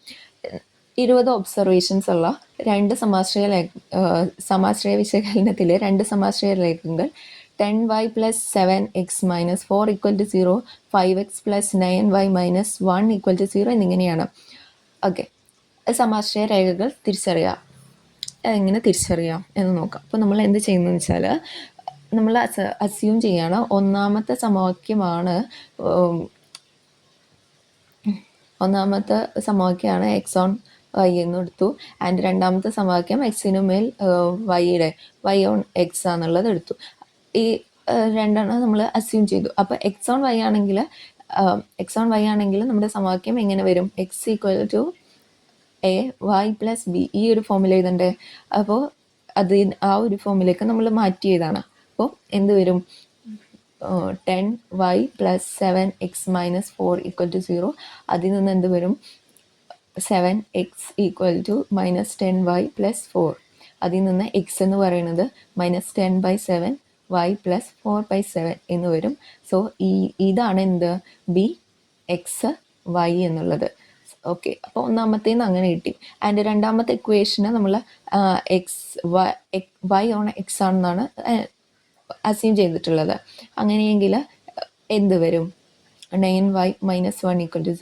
20 ഒബ്സർവേഷൻസ് ഉള്ള 2 സമാശ്രയ വിശകലനത്തിൽ 2 സമാശ്രയ രേഖകൾ 10y plus 7x minus 4 equal to 0, 5x plus 9y minus 1 equal to 0 എന്നിങ്ങനെയാണ്. ഓക്കെ, സമാശ്രയ രേഖകൾ തിരിച്ചറിയാം. എങ്ങനെ തിരിച്ചറിയാം എന്ന് നോക്കാം. അപ്പോൾ നമ്മൾ എന്ത് ചെയ്യുന്നതെന്ന് വെച്ചാൽ, നമ്മൾ അസ്യൂം ചെയ്യാണ് ഒന്നാമത്തെ സമവാക്യമാണ് എക്സ് ഓൺ വൈ എന്ന് എടുത്തു. ആൻഡ് രണ്ടാമത്തെ സമവാക്യം എക്സിനു മേൽ വൈ ഓൺ എക്സ് ആണെന്നുള്ളത് എടുത്തു. ഈ രണ്ടെണ്ണം നമ്മൾ അസ്യൂം ചെയ്തു. അപ്പോൾ എക്സ് ഓൺ വൈ ആണെങ്കിൽ നമ്മുടെ സമവാക്യം എങ്ങനെ വരും? X equal to A Y plus B, ഈ ഒരു ഫോമിൽ എഴുതണ്ടേ. അപ്പോൾ ആ ഒരു ഫോമിലേക്ക് നമ്മൾ മാറ്റിയതാണ്. അപ്പോൾ എന്ത് വരും? 10y plus 7x minus 4 equal to 0. അതിൽ നിന്ന് എന്ത് വരും? 7x equal to minus 10y plus 4. അതിൽ നിന്ന് എക്സ് എന്ന് പറയുന്നത് മൈനസ് 10/7 y പ്ലസ് 4/7 എന്ന് വരും. സോ ഇതാണ് എന്ത്? ബി എക്സ് വൈ എന്നുള്ളത്. ഓക്കെ, അപ്പോൾ ഒന്നാമത്തേന്ന് അങ്ങനെ കിട്ടി. ആൻഡ് രണ്ടാമത്തെ ഇക്വേഷന് നമ്മൾ വൈ ഓൺ എക്സ് ആണെന്നാണ് അസ്യൂം ചെയ്തിട്ടുള്ളത്. അങ്ങനെയെങ്കിൽ എന്ത് വരും? 9y - 1 =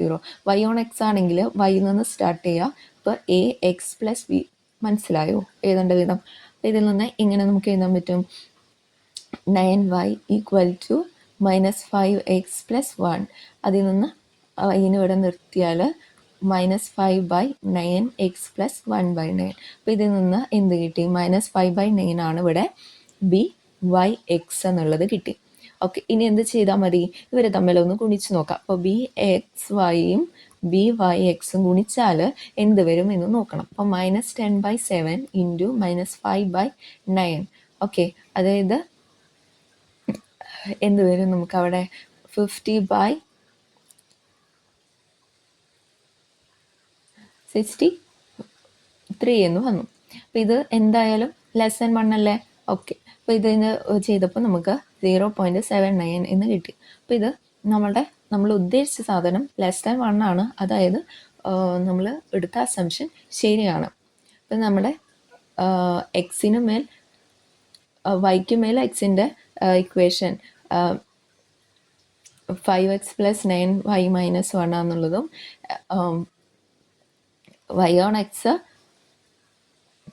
0. y ഓൺ എക്സ് ആണെങ്കിൽ വൈയിൽ നിന്ന് സ്റ്റാർട്ട് ചെയ്യുക. ഇപ്പോൾ എ എക്സ് പ്ലസ് ബി, മനസ്സിലായോ എഴുതേണ്ട വിധം? ഇതിൽ നിന്ന് ഇങ്ങനെ നമുക്ക് എഴുതാൻ പറ്റും 9y = -5x + 1. അതിൽ നിന്ന് ഇതിന് ഇവിടെ നിർത്തിയാൽ -5/9x + 1/9. അപ്പോൾ ഇതിൽ നിന്ന് എന്ത് കിട്ടി? -5/9 ആണ് ഇവിടെ BYX എന്നുള്ളത് കിട്ടി. ഓക്കെ, ഇനി എന്ത് ചെയ്താൽ മതി? ഇവരെ തമ്മിലൊന്ന് ഗുണിച്ച് നോക്കാം. അപ്പോൾ BXYയും BYXും ഗുണിച്ചാൽ എന്ത് വരും എന്ന് നോക്കണം. അപ്പോൾ -10/7 × -5/9. ഓക്കെ, അതായത് എന്ത് വരും നമുക്ക് അവിടെ? 50/63 എന്ന് വന്നു. അപ്പോൾ ഇത് എന്തായാലും <1 അല്ലേ? ഓക്കെ, അപ്പോൾ ഇതിന് ചെയ്തപ്പോൾ നമുക്ക് 0.79 എന്ന് കിട്ടി. അപ്പോൾ ഇത് നമ്മൾ ഉദ്ദേശിച്ച സാധനം <1 ആണ്. അതായത് നമ്മൾ എടുത്ത അസംഷൻ ശരിയാണ്. അപ്പം നമ്മുടെ എക്സിന് മേൽ വൈക്ക് മേൽ എക്സിൻ്റെ ഇക്വേഷൻ 5x + 9y - 1 എന്നുള്ളതും y on X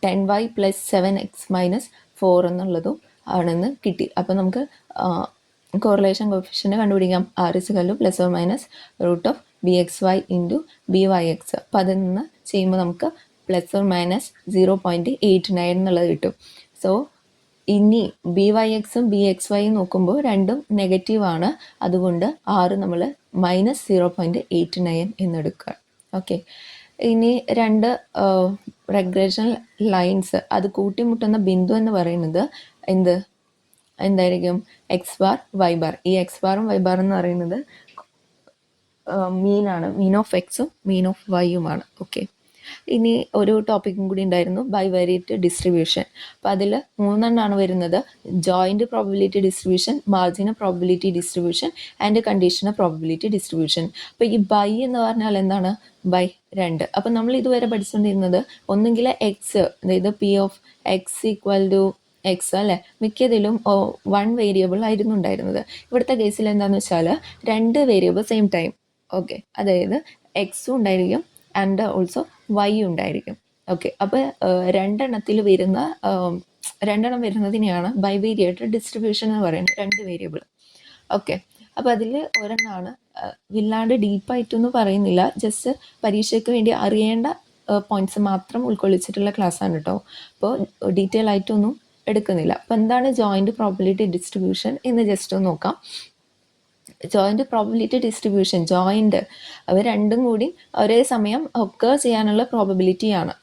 10y + 7x - 4 എന്നുള്ളതും ആണെന്ന് കിട്ടി. അപ്പം നമുക്ക് കോറിലേഷൻ കോഫിഷ്യൻ്റ് കണ്ടുപിടിക്കാം. r = ±√(bxy) × byx. അപ്പം അതിൽ നിന്ന് ചെയ്യുമ്പോൾ നമുക്ക് ±0.89 എന്നുള്ളത് കിട്ടും. സോ ഇനി BYXും BXYയും നോക്കുമ്പോൾ രണ്ടും നെഗറ്റീവാണ്. അതുകൊണ്ട് r നമ്മൾ -0.89 എന്നെടുക്കുക. ഓക്കെ, ഇനി രണ്ട് റെഗ്രഷൻ ലൈൻസ് അത് കൂട്ടിമുട്ടുന്ന ബിന്ദു എന്ന് പറയുന്നത് എന്തായിരിക്കും? x⁻, y⁻. ഈ x⁻ഉം y⁻ എന്ന് പറയുന്നത് മീനാണ്. മീൻ ഓഫ് എക്സും മീൻ ഓഫ് വൈയുമാണ്. ഓക്കെ, ഇനി ഒരു ടോപ്പിക്കും കൂടി ഉണ്ടായിരുന്നു, ബൈവേരിയറ്റ് ഡിസ്ട്രിബ്യൂഷൻ. അപ്പോൾ അതിൽ 3 എണ്ണമാണ് വരുന്നത്: joint probability distribution, marginal probability distribution and conditional probability distribution. അപ്പോൾ ഈ ബൈ എന്ന് പറഞ്ഞാൽ എന്താണ്? ബൈ 2. അപ്പം നമ്മൾ ഇതുവരെ പഠിച്ചുകൊണ്ടിരുന്നത് ഒന്നുകിൽ എക്സ്, അതായത് P of x = x അല്ലേ, മിക്കതിലും 1 വേരിയബിൾ ആയിരുന്നു ഉണ്ടായിരുന്നത്. ഇവിടുത്തെ കേസിൽ എന്താണെന്ന് വെച്ചാൽ 2 വേരിയബിൾ സെയിം ടൈം. ഓക്കെ, അതായത് എക്സും ഉണ്ടായിരിക്കും ആൻഡ് ഓൾസോ വൈ ഉണ്ടായിരിക്കും. ഓക്കെ, അപ്പോൾ രണ്ടെണ്ണം വരുന്നതിനെയാണ് ബൈവേരിയേറ്റ് ഡിസ്ട്രിബ്യൂഷൻ എന്ന് പറയുന്നത്, 2 വേരിയബിൾ. ഓക്കെ, അപ്പോൾ അതിൽ ഒരെണ്ണമാണ് വല്ലാണ്ട് ഡീപ്പായിട്ടൊന്നും പറയുന്നില്ല, ജസ്റ്റ് പരീക്ഷയ്ക്ക് വേണ്ടി അറിയേണ്ട പോയിന്റ്സ് മാത്രം ഉൾക്കൊള്ളിച്ചിട്ടുള്ള ക്ലാസ്സാണ് കേട്ടോ. അപ്പോൾ ഡീറ്റെയിൽ ആയിട്ടൊന്നും എടുക്കുന്നില്ല. അപ്പോൾ എന്താണ് ജോയിൻ്റ് പ്രോബബിലിറ്റി ഡിസ്ട്രിബ്യൂഷൻ എന്ന് ജസ്റ്റ് ഒന്ന് നോക്കാം. ജോയിൻ്റ് പ്രോബബിലിറ്റി ഡിസ്ട്രിബ്യൂഷൻ, ജോയിൻ്റ് അവ രണ്ടും കൂടി ഒരേ സമയം ഒക്കർ ചെയ്യാനുള്ള പ്രോബബിലിറ്റിയാണ്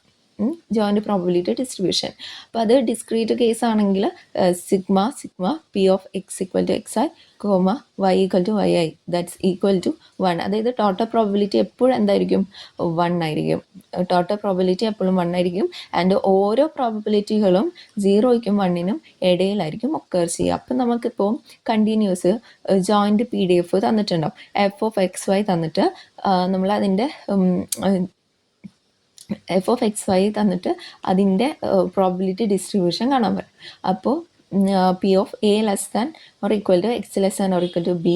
ജോയിൻ്റ് പ്രോബബിലിറ്റി ഡിസ്ട്രിബ്യൂഷൻ. അപ്പോൾ അത് ഡിസ്ക്രീറ്റ് കേസ് ആണെങ്കിൽ sigma P of x = xi, y = yi, that's equal to 1. അതായത് ടോട്ടൽ പ്രോബബിലിറ്റി എപ്പോഴും എന്തായിരിക്കും? 1 ആയിരിക്കും. ടോട്ടൽ പ്രോബബിലിറ്റി എപ്പോഴും 1 ആയിരിക്കും. ആൻഡ് ഓരോ പ്രോബബിലിറ്റികളും 0ക്കും 1നും ഇടയിലായിരിക്കും ഒക്കർ ചെയ്യുക. അപ്പം നമുക്കിപ്പോൾ കണ്ടിന്യൂസ് ജോയിൻ്റ് PDF തന്നിട്ടുണ്ടാവും. f(xy) തന്നിട്ട് നമ്മൾ അതിൻ്റെ f(xy) തന്നിട്ട് അതിൻ്റെ പ്രോബബിലിറ്റി ഡിസ്ട്രിബ്യൂഷൻ കാണാൻ പറ്റും. അപ്പോൾ P of a <= x <= b,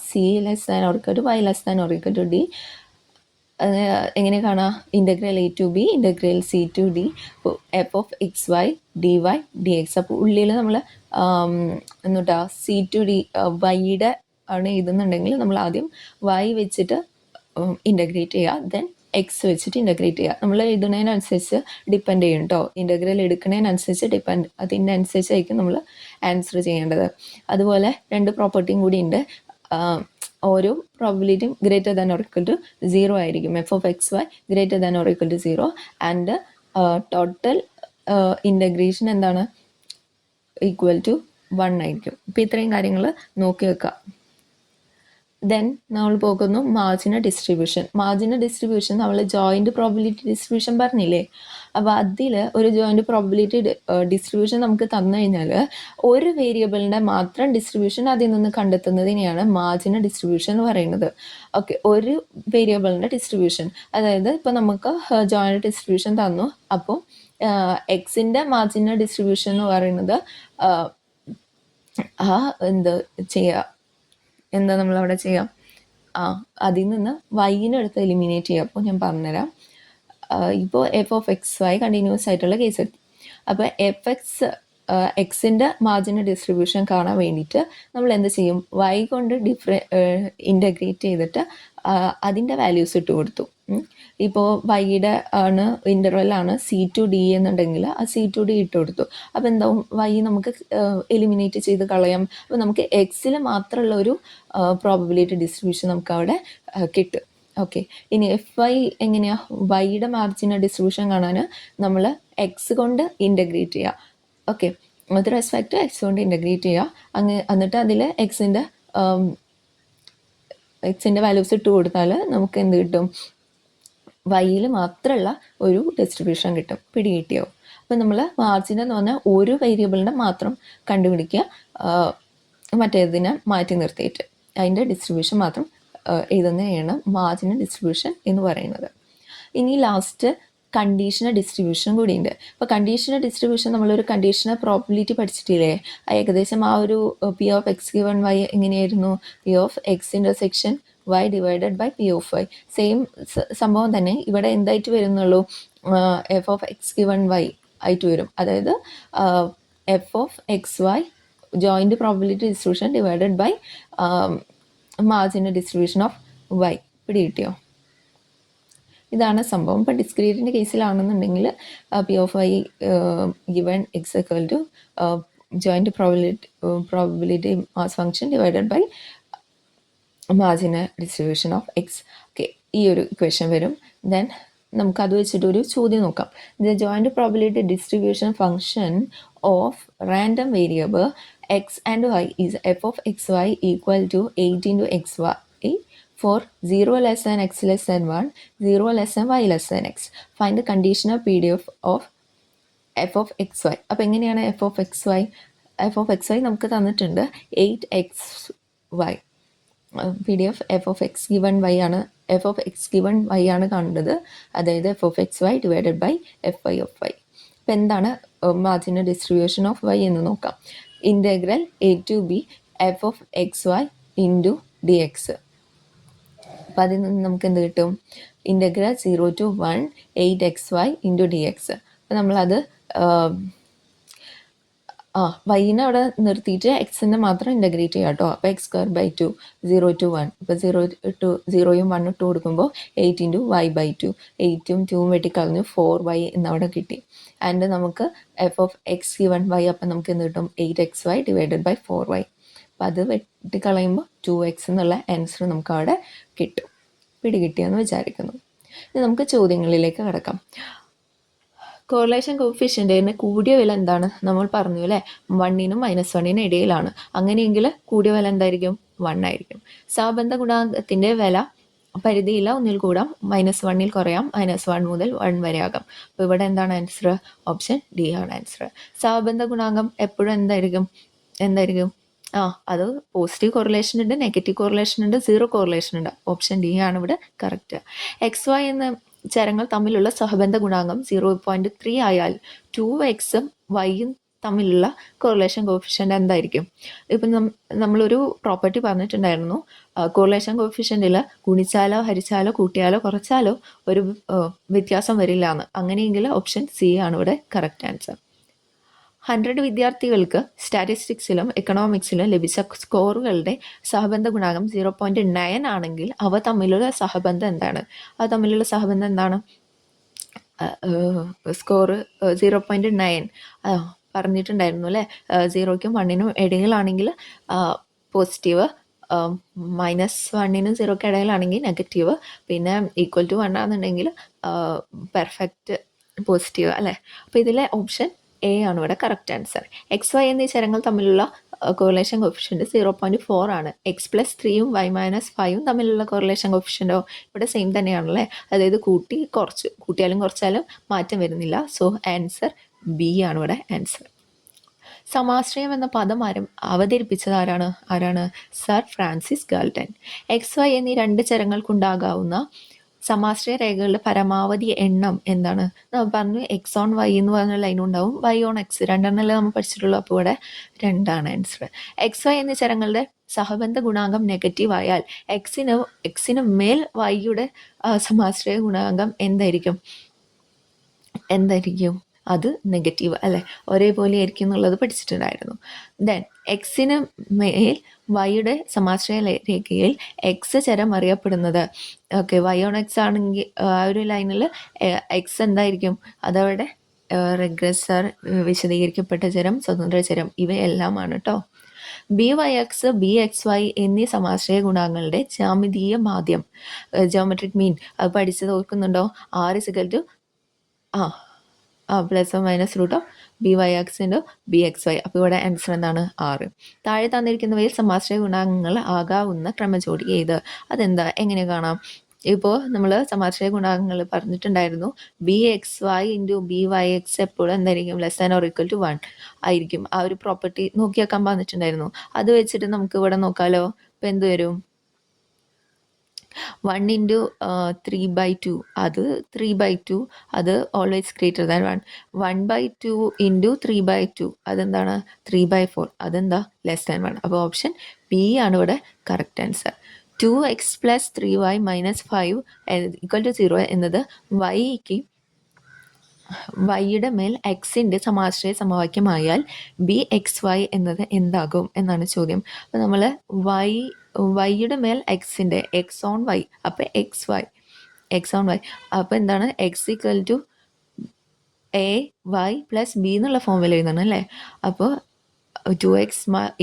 c <= y <= d. എങ്ങനെ കാണാം? Integral a to b, integral c to d, f(xy) dy dx. അപ്പോൾ ഉള്ളിൽ നമ്മൾ എന്നിട്ടാ c to d വൈയുടെ ആണ് എഴുതുന്നുണ്ടെങ്കിൽ നമ്മൾ ആദ്യം y വെച്ചിട്ട് ഇൻ്റഗ്രേറ്റ് ചെയ്യുക, ദെൻ എക്സ് വെച്ചിട്ട് ഇൻ്റഗ്രേറ്റ് ചെയ്യുക. നമ്മൾ എഴുതുന്നതിനനുസരിച്ച് ഡിപ്പെൻഡ് ചെയ്യും കേട്ടോ. ഇൻ്റഗ്രൽ എടുക്കുന്നതിനനുസരിച്ച് അതിൻ്റെ അനുസരിച്ചായിരിക്കും നമ്മൾ ആൻസർ ചെയ്യേണ്ടത്. അതുപോലെ 2 പ്രോപ്പർട്ടിയും കൂടി ഉണ്ട്. ഓരോ പ്രോബബിലിറ്റിയും >0 ആയിരിക്കും. f(xy) >0 ആൻഡ് ടോട്ടൽ ഇൻ്റഗ്രേഷൻ എന്താണ്? =1 ആയിരിക്കും. അപ്പോൾ ഇത്രയും കാര്യങ്ങൾ നോക്കി വെക്കുക. ദെൻ നമ്മൾ പോകുന്നു മാർജിനൽ ഡിസ്ട്രിബ്യൂഷൻ. മാർജിനൽ ഡിസ്ട്രിബ്യൂഷൻ നമ്മൾ ജോയിൻ്റ് പ്രോബബിലിറ്റി ഡിസ്ട്രിബ്യൂഷൻ പറഞ്ഞില്ലേ? അപ്പോൾ അതിൽ ഒരു ജോയിൻ്റ് പ്രോബബിലിറ്റി ഡിസ്ട്രിബ്യൂഷൻ നമുക്ക് തന്നു കഴിഞ്ഞാൽ ഒരു വേരിയബിളിൻ്റെ മാത്രം ഡിസ്ട്രിബ്യൂഷൻ അതിൽ നിന്ന് കണ്ടെത്തുന്നതിനെയാണ് മാർജിനൽ ഡിസ്ട്രിബ്യൂഷൻ എന്ന് പറയുന്നത്. ഓക്കെ, ഒരു വേരിയബിളിൻ്റെ ഡിസ്ട്രിബ്യൂഷൻ, അതായത് ഇപ്പോൾ നമുക്ക് ജോയിൻ്റ് ഡിസ്ട്രിബ്യൂഷൻ തന്നു. അപ്പോൾ എക്സിൻ്റെ മാർജിനൽ ഡിസ്ട്രിബ്യൂഷൻ എന്ന് പറയുന്നത് ആ എന്ത് ചെയ്യുക, എന്താ നമ്മളവിടെ ചെയ്യാം, അതിൽ നിന്ന് വൈനെ എടുത്ത് എലിമിനേറ്റ് ചെയ്യുക. അപ്പോൾ ഞാൻ പറഞ്ഞുതരാം. ഇപ്പോൾ F of X Y continuous ആയിട്ടുള്ള കേസ് എടുത്തു. അപ്പോൾ എഫ് എക്സ് എക്സിൻ്റെ മാർജിനൽ ഡിസ്ട്രിബ്യൂഷൻ കാണാൻ വേണ്ടിയിട്ട് നമ്മൾ എന്ത് ചെയ്യും, വൈ കൊണ്ട് ഇൻ്റഗ്രേറ്റ് ചെയ്തിട്ട് അതിൻ്റെ വാല്യൂസ് ഇട്ട് കൊടുത്തു. ഇപ്പോൾ വൈയുടെ ആണ് ഇൻ്റർവെല്ലാണ് C to D എന്നുണ്ടെങ്കിൽ ആ C to D ഇട്ട് കൊടുത്തു. അപ്പോൾ എന്താവും, വൈ നമുക്ക് എലിമിനേറ്റ് ചെയ്ത് കളയാം. അപ്പോൾ നമുക്ക് എക്സിൽ മാത്രമുള്ള ഒരു പ്രോബബിലിറ്റി ഡിസ്ട്രിബ്യൂഷൻ നമുക്ക് അവിടെ കിട്ടും. ഓക്കെ, ഇനി എഫ് വൈ എങ്ങനെയാണ്, വൈയുടെ മാർജിനൽ ഡിസ്ട്രിബ്യൂഷൻ കാണാൻ നമ്മൾ എക്സ് കൊണ്ട് ഇൻ്റഗ്രേറ്റ് ചെയ്യുക. Okay, with respect to X കൊണ്ട് ഇൻ്റഗ്രേറ്റ് ചെയ്യുക. എന്നിട്ട് അതിൽ എക്സിൻ്റെ വാല്യൂസ് ഇട്ട് കൊടുത്താൽ നമുക്ക് എന്ത് കിട്ടും, വൈയിൽ മാത്രമുള്ള ഒരു ഡിസ്ട്രിബ്യൂഷൻ കിട്ടും. പിടി കിട്ടിയോ? അപ്പം നമ്മൾ മാർജിൻ എന്ന് പറഞ്ഞാൽ ഒരു വേരിയബിളിനെ മാത്രം കണ്ടുപിടിക്കുക, മറ്റേതിനെ മാറ്റി നിർത്തിയിട്ട് അതിൻ്റെ ഡിസ്ട്രിബ്യൂഷൻ മാത്രം എഴുതുന്നതാണ് മാർജിനൽ ഡിസ്ട്രിബ്യൂഷൻ എന്ന് പറയുന്നത്. ഇനി ലാസ്റ്റ് കണ്ടീഷണൽ ഡിസ്ട്രിബ്യൂഷൻ കൂടിയുണ്ട്. അപ്പോൾ കണ്ടീഷണൽ ഡിസ്ട്രിബ്യൂഷൻ നമ്മളൊരു കണ്ടീഷണൽ പ്രോബബിലിറ്റി പഠിച്ചിട്ടില്ലേ, ഏകദേശം ആ ഒരു p of X given y എങ്ങനെയായിരുന്നു, p of x intersection y divided by p of y. Same സംഭവം തന്നെ ഇവിടെ എന്തായിട്ട് വരുന്നുള്ളൂ, f of X given y ആയിട്ട് വരും. അതായത് f of X y joint probability distribution divided by marginal distribution of y. പിടി കിട്ടിയോ? ഇതാണ് സംഭവം. ഇപ്പം ഡിസ്ക്രീറ്റിൻ്റെ കേസിലാണെന്നുണ്ടെങ്കിൽ p of y given x equal to joint probability mass function divided by marginal distribution of X. Okay, ഈ ഒരു equation വരും. ദെൻ നമുക്കത് വെച്ചിട്ടൊരു ചോദ്യം നോക്കാം. The joint probability distribution function of random variable X and Y is F of X Y equal to 8 into xy for 0 less than x less than 1, 0 less than y less than x. Find the conditional PDF of f of xy. അപ്പോൾ എങ്ങനെയാണ് f of X y? F of X y നമുക്ക് തന്നിട്ടുണ്ട് 8xy. PDF f of X given y ആണ്, f of X given y ആണ് കാണേണ്ടത്. അതായത് f of X y divided by f y of y. അപ്പോൾ എന്താണ് മാർജിനൽ ഡിസ്ട്രിബ്യൂഷൻ ഓഫ് വൈ എന്ന് നോക്കാം. Integral a to b f of X Y into d x. അപ്പോൾ അതിൽ നിന്ന് നമുക്ക് എന്ത് കിട്ടും, integral 0 to 1 8xy into d x. അപ്പോൾ നമ്മളത് വൈനെ അവിടെ നിർത്തിയിട്ട് എക്സിൻ്റെ മാത്രം ഇൻ്റഗ്രേറ്റ് ചെയ്യാം കേട്ടോ. അപ്പോൾ എക്സ് സ്ക്വയർ ബൈ 2 0 to 1. ഇപ്പോൾ 0യും 1 ഇട്ട് കൊടുക്കുമ്പോൾ 8 into y/2. 8ഉം 2ഉം വെട്ടിക്കളഞ്ഞു 4y എന്നവിടെ കിട്ടി. ആൻഡ് നമുക്ക് F of X given Y, അപ്പം നമുക്ക് എന്ത് കിട്ടും, 8xy ഡിവൈഡഡ് ബൈ 4y. അപ്പം അത് വെട്ടിക്കളയുമ്പോൾ 2x എന്നുള്ള ആൻസർ നമുക്ക് അവിടെ കിട്ടും. പിടി കിട്ടിയെന്ന് വിചാരിക്കുന്നു. ഇനി നമുക്ക് ചോദ്യങ്ങളിലേക്ക് കിടക്കാം. കോറിലേഷൻ കോഫിഷ്യൻ്റിന് കൂടിയ വില എന്താണ്? നമ്മൾ പറഞ്ഞു അല്ലേ, 1നും -1നും ഇടയിലാണ്. അങ്ങനെയെങ്കിൽ കൂടിയ വില എന്തായിരിക്കും? 1 ആയിരിക്കും. സഹബന്ധ ഗുണാങ്കത്തിൻ്റെ വില പരിധിയില്ല, ഒന്നിൽ കൂടാം, -1ൽ കുറയാം, -1 മുതൽ 1 വരെ ആകാം. അപ്പോൾ ഇവിടെ എന്താണ് ആൻസർ? ഓപ്ഷൻ ഡി ആണ് ആൻസർ. സഹബന്ധ ഗുണാങ്കം എപ്പോഴും എന്തായിരിക്കും? അത് പോസിറ്റീവ് കോറിലേഷൻ ഉണ്ട്, നെഗറ്റീവ് കോറിലേഷൻ ഉണ്ട്, സീറോ കോറിലേഷൻ ഉണ്ട്. ഓപ്ഷൻ ഡി ആണ് ഇവിടെ കറക്റ്റ്. എക്സ് വൈ എന്ന ചരങ്ങൾ തമ്മിലുള്ള സഹബന്ധ ഗുണാങ്കം 0.3 ആയാൽ 2xഉം വൈയും തമ്മിലുള്ള കോറിലേഷൻ കോഫിഷ്യൻ്റ് എന്തായിരിക്കും? ഇപ്പം നമ്മളൊരു പ്രോപ്പർട്ടി പറഞ്ഞിട്ടുണ്ടായിരുന്നു, കോറിലേഷൻ കോഫിഷ്യൻറ്റിൽ ഗുണിച്ചാലോ ഹരിച്ചാലോ കൂട്ടിയാലോ കുറച്ചാലോ ഒരു വ്യത്യാസം വരില്ല എന്ന്. അങ്ങനെയെങ്കിൽ ഓപ്ഷൻ സി ആണ് ഇവിടെ കറക്റ്റ് ആൻസർ. 100 വിദ്യാർത്ഥികൾക്ക് സ്റ്റാറ്റിസ്റ്റിക്സിലും എക്കണോമിക്സിലും ലഭിച്ച സ്കോറുകളുടെ സഹബന്ധ ഗുണാങ്കം 0.9 ആണെങ്കിൽ അവ തമ്മിലുള്ള സഹബന്ധം എന്താണ്? അത് തമ്മിലുള്ള സഹബന്ധം എന്താണ്? സ്കോർ 0.9 പറഞ്ഞിട്ടുണ്ടായിരുന്നു അല്ലേ. 0ക്കും 1നും ഇടയിലാണെങ്കിൽ പോസിറ്റീവ്, -1നും 0ക്കും ഇടയിലാണെങ്കിൽ നെഗറ്റീവ്, പിന്നെ ഈക്വൽ ടു 1 ആണെന്നുണ്ടെങ്കിൽ പെർഫെക്റ്റ് പോസിറ്റീവ് അല്ലേ. അപ്പോൾ ഇതിലെ ഓപ്ഷൻ എ ആണ് ഇവിടെ കറക്റ്റ് ആൻസർ. എക്സ് വൈ എന്നീ ചരങ്ങൾ തമ്മിലുള്ള കോറിലേഷൻ കോഫിഷ്യൻ്റ് 0.4 ആണ്. എക്സ് പ്ലസ് 3യും y - 5ഉം തമ്മിലുള്ള കോറിലേഷൻ കോഫിഷ്യൻ്റോ ഇവിടെ സെയിം തന്നെയാണല്ലേ. അതായത് കൂട്ടിയാലും കുറച്ചാലും മാറ്റം വരുന്നില്ല. സോ ആൻസർ ബി ആണ് ഇവിടെ ആൻസർ. സമാശ്രയം എന്ന പദം അവതരിപ്പിച്ചത് ആരാണ്? Sir Francis Galton. X Y എന്നീ രണ്ട് ചരങ്ങൾക്കുണ്ടാകാവുന്ന സമാശ്രയ രേഖകളുടെ പരമാവധി എണ്ണം എന്താണ്? നമ്മൾ പറഞ്ഞു എക്സ് ഓൺ വൈ എന്ന് പറഞ്ഞ ലൈൻ ഉണ്ടാവും, വൈ ഓൺ എക്സ്, രണ്ടെണ്ണല്ലേ നമ്മൾ പഠിച്ചിട്ടുള്ളൂ. അപ്പോൾ ഇവിടെ 2 ആൻസർ. എക്സ് വൈ എന്നീ ചരങ്ങളുടെ സഹബന്ധ ഗുണാങ്കം നെഗറ്റീവ് ആയാൽ എക്സിന് മേൽ വൈയുടെ സമാശ്രയ ഗുണാങ്കം എന്തായിരിക്കും? അത് നെഗറ്റീവ് അല്ലേ, ഒരേപോലെ ആയിരിക്കും എന്നുള്ളത് പഠിച്ചിട്ടുണ്ടായിരുന്നു. ദെൻ എക്സിന് മേൽ വൈയുടെ സമാശ്രയ രേഖയിൽ എക്സ് ചരം അറിയപ്പെടുന്നത്, ഓക്കെ, വൈ ഓൺ എക്സ് ആണെങ്കിൽ ആ ഒരു ലൈനിൽ എക്സ് എന്തായിരിക്കും? അതവിടെ റെഗ്രസർ, വിശദീകരിക്കപ്പെട്ട ചരം, സ്വതന്ത്ര ചരം, ഇവയെല്ലാമാണ് കേട്ടോ. B Y X, B X Y എന്നീ സമാശ്രയ ഗുണാങ്ങളുടെ ജ്യാമിതീയ മാധ്യം, ജോമെട്രിക് മീൻ, അത് പഠിച്ചത് ഓർക്കുന്നുണ്ടോ? R is equal to plus or minus root of B Y X into B X Y. അപ്പോൾ ഇവിടെ ആൻസർ എന്താണ്? 6. താഴെ തന്നിരിക്കുന്നവയിൽ സമാശ്രയ ഗുണാംഗങ്ങൾ ആകാവുന്ന ക്രമജോഡി ഏത്? അതെന്താ, എങ്ങനെ കാണാം? ഇപ്പോൾ നമ്മൾ സമാശ്രയ ഗുണാംഗങ്ങൾ പറഞ്ഞിട്ടുണ്ടായിരുന്നു. B X Y into B Y X എപ്പോഴും എന്തായിരിക്കും? Less than or equal to 1 ആയിരിക്കും. ആ ഒരു പ്രോപ്പർട്ടി നോക്കിയേക്കാൻ പറഞ്ഞിട്ടുണ്ടായിരുന്നു. അത് വെച്ചിട്ട് നമുക്ക് ഇവിടെ നോക്കാമല്ലോ. ഇപ്പം എന്ത് വരും? 1 ഇൻറ്റു 3/2, അത് 3/2, അത് ഓൾവേസ് ഗ്രേറ്റർ ദാൻ 1. 1/2 ഇൻറ്റു 3/2, അതെന്താണ്? 3/4, അതെന്താ? Less than 1. അപ്പോൾ ഓപ്ഷൻ ബി ആണ് ഇവിടെ കറക്റ്റ് ആൻസർ. 2x + 3y - 5 = 0 എന്നത് വൈയുടെ മേൽ എക്സിൻ്റെ സമാശ്രയ സമവാക്യമായാൽ ബി എക്സ് വൈ എന്നത് എന്താകും എന്നാണ് ചോദ്യം. അപ്പോൾ നമ്മൾ വൈയുടെ മേൽ എക്സിൻ്റെ എക്സ് ഓൺ വൈ, അപ്പോൾ എക്സ് ഓൺ വൈ, അപ്പോൾ എന്താണ്? X equal to A Y plus B എന്നുള്ള ഫോമിൽ എഴുതണം അല്ലേ. അപ്പോൾ 2x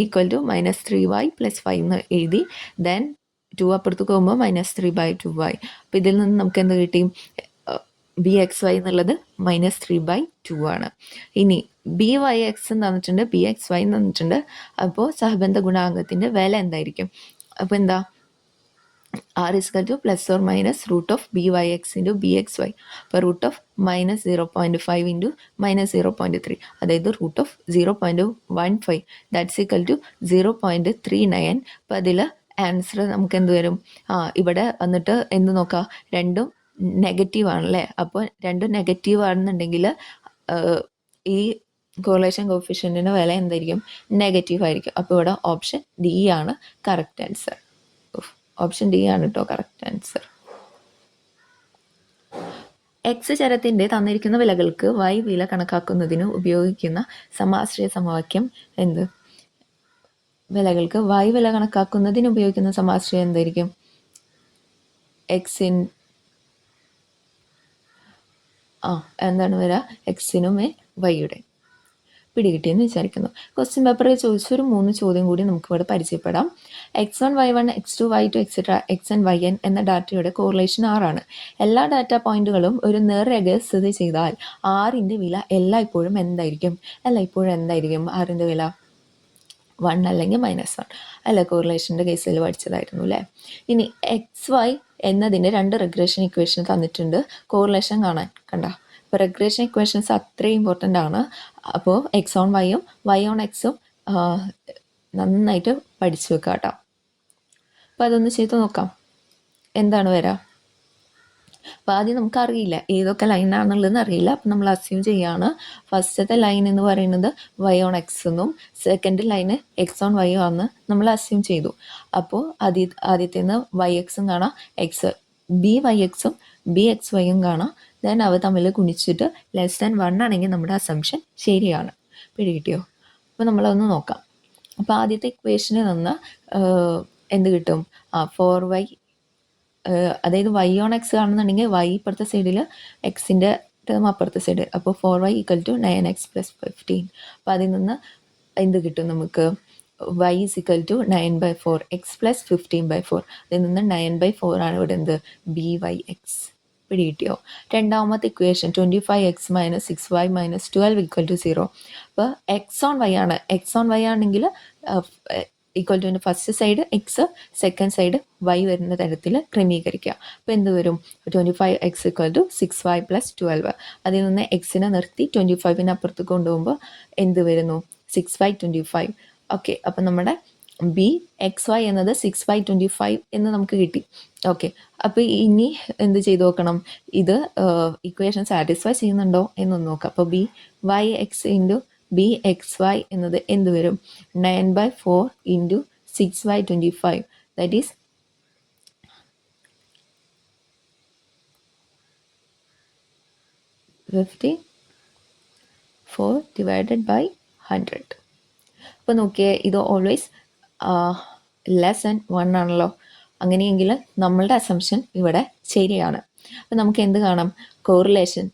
ഈക്വൽ ടു -3y + 5 എന്ന് എഴുതി. ദെൻ 2 അപ്പുറത്ത് പോകുമ്പോൾ -3/2y. അപ്പോൾ ഇതിൽ നിന്ന് നമുക്ക് എന്ത് കിട്ടി? ബി എക്സ് വൈ എന്നുള്ളത് -3/2 ആണ്. ഇനി ബി വൈ എക്സ് തന്നിട്ടുണ്ട്, ബി എക്സ് വൈ തന്നിട്ടുണ്ട്. അപ്പോൾ സഹബന്ധ ഗുണാങ്കത്തിൻ്റെ വില എന്തായിരിക്കും? അപ്പോൾ എന്താ? R is equal to plus or minus root of B Y X into B X Y. അപ്പോൾ റൂട്ട് ഓഫ് -0.5 ഇൻറ്റു -0.3, അതായത് root of 0.15, that's equal to 0.39. അപ്പോൾ അതിൽ ആൻസർ നമുക്ക് എന്ത് വരും? ഇവിടെ വന്നിട്ട് എന്ത് നോക്കാം? രണ്ടും നെഗറ്റീവ് ആണല്ലേ. അപ്പോൾ രണ്ടും നെഗറ്റീവ് ആണെന്നുണ്ടെങ്കിൽ ഈ കോറിലേഷൻ കോഫിഷ്യൻറ്റിൻ്റെ വില എന്തായിരിക്കും? നെഗറ്റീവ് ആയിരിക്കും. അപ്പോൾ ഇവിടെ ഓപ്ഷൻ ഡി ആണ് കറക്റ്റ് ആൻസർ. ഓപ്ഷൻ ഡി ആണ് കേട്ടോ കറക്റ്റ് ആൻസർ. എക്സ് ചരത്തിൻ്റെ തന്നിരിക്കുന്ന വിലകൾക്ക് വൈ വില കണക്കാക്കുന്നതിന് ഉപയോഗിക്കുന്ന സമാശ്രയ സമവാക്യം എന്ത്? വിലകൾക്ക് വൈ വില കണക്കാക്കുന്നതിന് ഉപയോഗിക്കുന്ന സമാശ്രയം എന്തായിരിക്കും? എന്താണ് വരിക? എക്സിനും വൈയുടെ. പിടികിട്ടിയെന്ന് വിചാരിക്കുന്നു. ക്വസ്റ്റ്യൻ പേപ്പറിൽ ചോദിച്ചൊരു 3 ചോദ്യം കൂടി നമുക്കിവിടെ പരിചയപ്പെടാം. x1, y1, x2, y2, etcetera xn, yn എന്ന ഡാറ്റയുടെ കോറിലേഷൻ 6 ആണ്. എല്ലാ ഡാറ്റ പോയിന്റുകളും ഒരു നേർരേഖയിൽ സ്ഥിതി ചെയ്താൽ ആറിൻ്റെ വില എല്ലായ്പ്പോഴും എന്തായിരിക്കും? ആറിൻ്റെ വില 1 അല്ലെങ്കിൽ -1 അല്ല, കോറിലേഷൻ്റെ കേസിൽ പഠിച്ചതായിരുന്നു അല്ലേ. ഇനി XY എന്നതിൻ്റെ 2 റിഗ്രഷൻ ഇക്വേഷൻ തന്നിട്ടുണ്ട്, കോറിലേഷൻ കാണാൻ. ഇപ്പോൾ റിഗ്രഷൻ ഇക്വേഷൻസ് അത്രയും ഇമ്പോർട്ടൻ്റ് ആണ്. അപ്പോൾ എക്സ് ഓൺ വൈയും വൈ ഓൺ എക്സും നന്നായിട്ട് പഠിച്ചു വെക്കുക കേട്ടോ. അപ്പോൾ അതൊന്ന് ചെയ്ത് നോക്കാം. എന്താണ് വരിക? അപ്പോൾ ആദ്യം നമുക്കറിയില്ല ഏതൊക്കെ ലൈനാണെന്നുള്ളതെന്ന് അറിയില്ല. അപ്പം നമ്മൾ അസ്യൂം ചെയ്യുകയാണ് ഫസ്റ്റത്തെ ലൈൻ എന്ന് പറയുന്നത് വൈ ഓൺ എക്സ് എന്നും സെക്കൻഡ് ലൈന് എക്സ് ഓൺ വൈ ആണെന്ന് നമ്മൾ അസ്യൂം ചെയ്തു. അപ്പോൾ ആദ്യത്തേന്ന് വൈ എക്സും കാണാം, ബി വൈ എക്സും ബി എക്സ് വൈയും കാണാം. ദെൻ അവ തമ്മിൽ ഗുണിച്ചിട്ട് ലെസ് ദാൻ 1 ആണെങ്കിൽ നമ്മുടെ അസംഷൻ ശരിയാണ്. പിടികിട്ടിയോ? അപ്പോൾ നമ്മളതൊന്ന് നോക്കാം. അപ്പോൾ ആദ്യത്തെ ഇക്വേഷന് നിന്ന് എന്ത് കിട്ടും? 4y, അതായത് വൈ ഓൺ എക്സ് കാണുന്നുണ്ടെങ്കിൽ വൈ ഇപ്പുറത്തെ സൈഡിൽ എക്സിൻ്റെ ടേം അപ്പുറത്തെ സൈഡ്. അപ്പോൾ 4y = 9x + 15. അപ്പോൾ അതിൽ നിന്ന് എന്ത് കിട്ടും നമുക്ക്? y = 9/4, x + 15/4. അതിൽ നിന്ന് 9/4 ആണ് ഇവിടെ എന്ത്? B Y x. പിടികിട്ടിയോ? രണ്ടാമത്തെ ഇക്വേഷൻ 25x - 6y - 12 = 0. അപ്പോൾ എക്സ് ഓൺ വൈ ആണ്. എക്സ് ഓൺ വൈ ആണെങ്കിൽ equal to first side X, second side Y വരുന്ന തരത്തിൽ ക്രമീകരിക്കുക. അപ്പോൾ എന്ത് വരും? 25x = 6y + 12. അതിൽ നിന്ന് എക്സിനെ നിർത്തി 25ന് അപ്പുറത്ത് കൊണ്ടുപോകുമ്പോൾ എന്ത് വരുന്നു? 6y 25. ഓക്കെ, അപ്പം നമ്മുടെ ബി എക്സ് വൈ എന്നത് 6/25 എന്ന് നമുക്ക് കിട്ടി. ഓക്കെ, അപ്പോൾ ഇനി എന്ത് ചെയ്ത് നോക്കണം, ഇത് ഇക്വേഷൻ സാറ്റിസ്ഫൈ ചെയ്യുന്നുണ്ടോ എന്നൊന്ന് നോക്കാം. അപ്പോൾ B Y X into B X Y എന്നത് എന്ത് വരും, 9/4 into 6/25, that is 54 divided by 100. അപ്പോൾ നോക്കിയേ, ഇത് ഓൾവേസ് ലെസ് ദാൻ 1 ആണല്ലോ. അങ്ങനെയെങ്കിൽ നമ്മളുടെ അസംഷൻ ഇവിടെ ശരിയാണ്. അപ്പോൾ നമുക്ക് എന്ത് കാണാം, കോറിലേഷൻ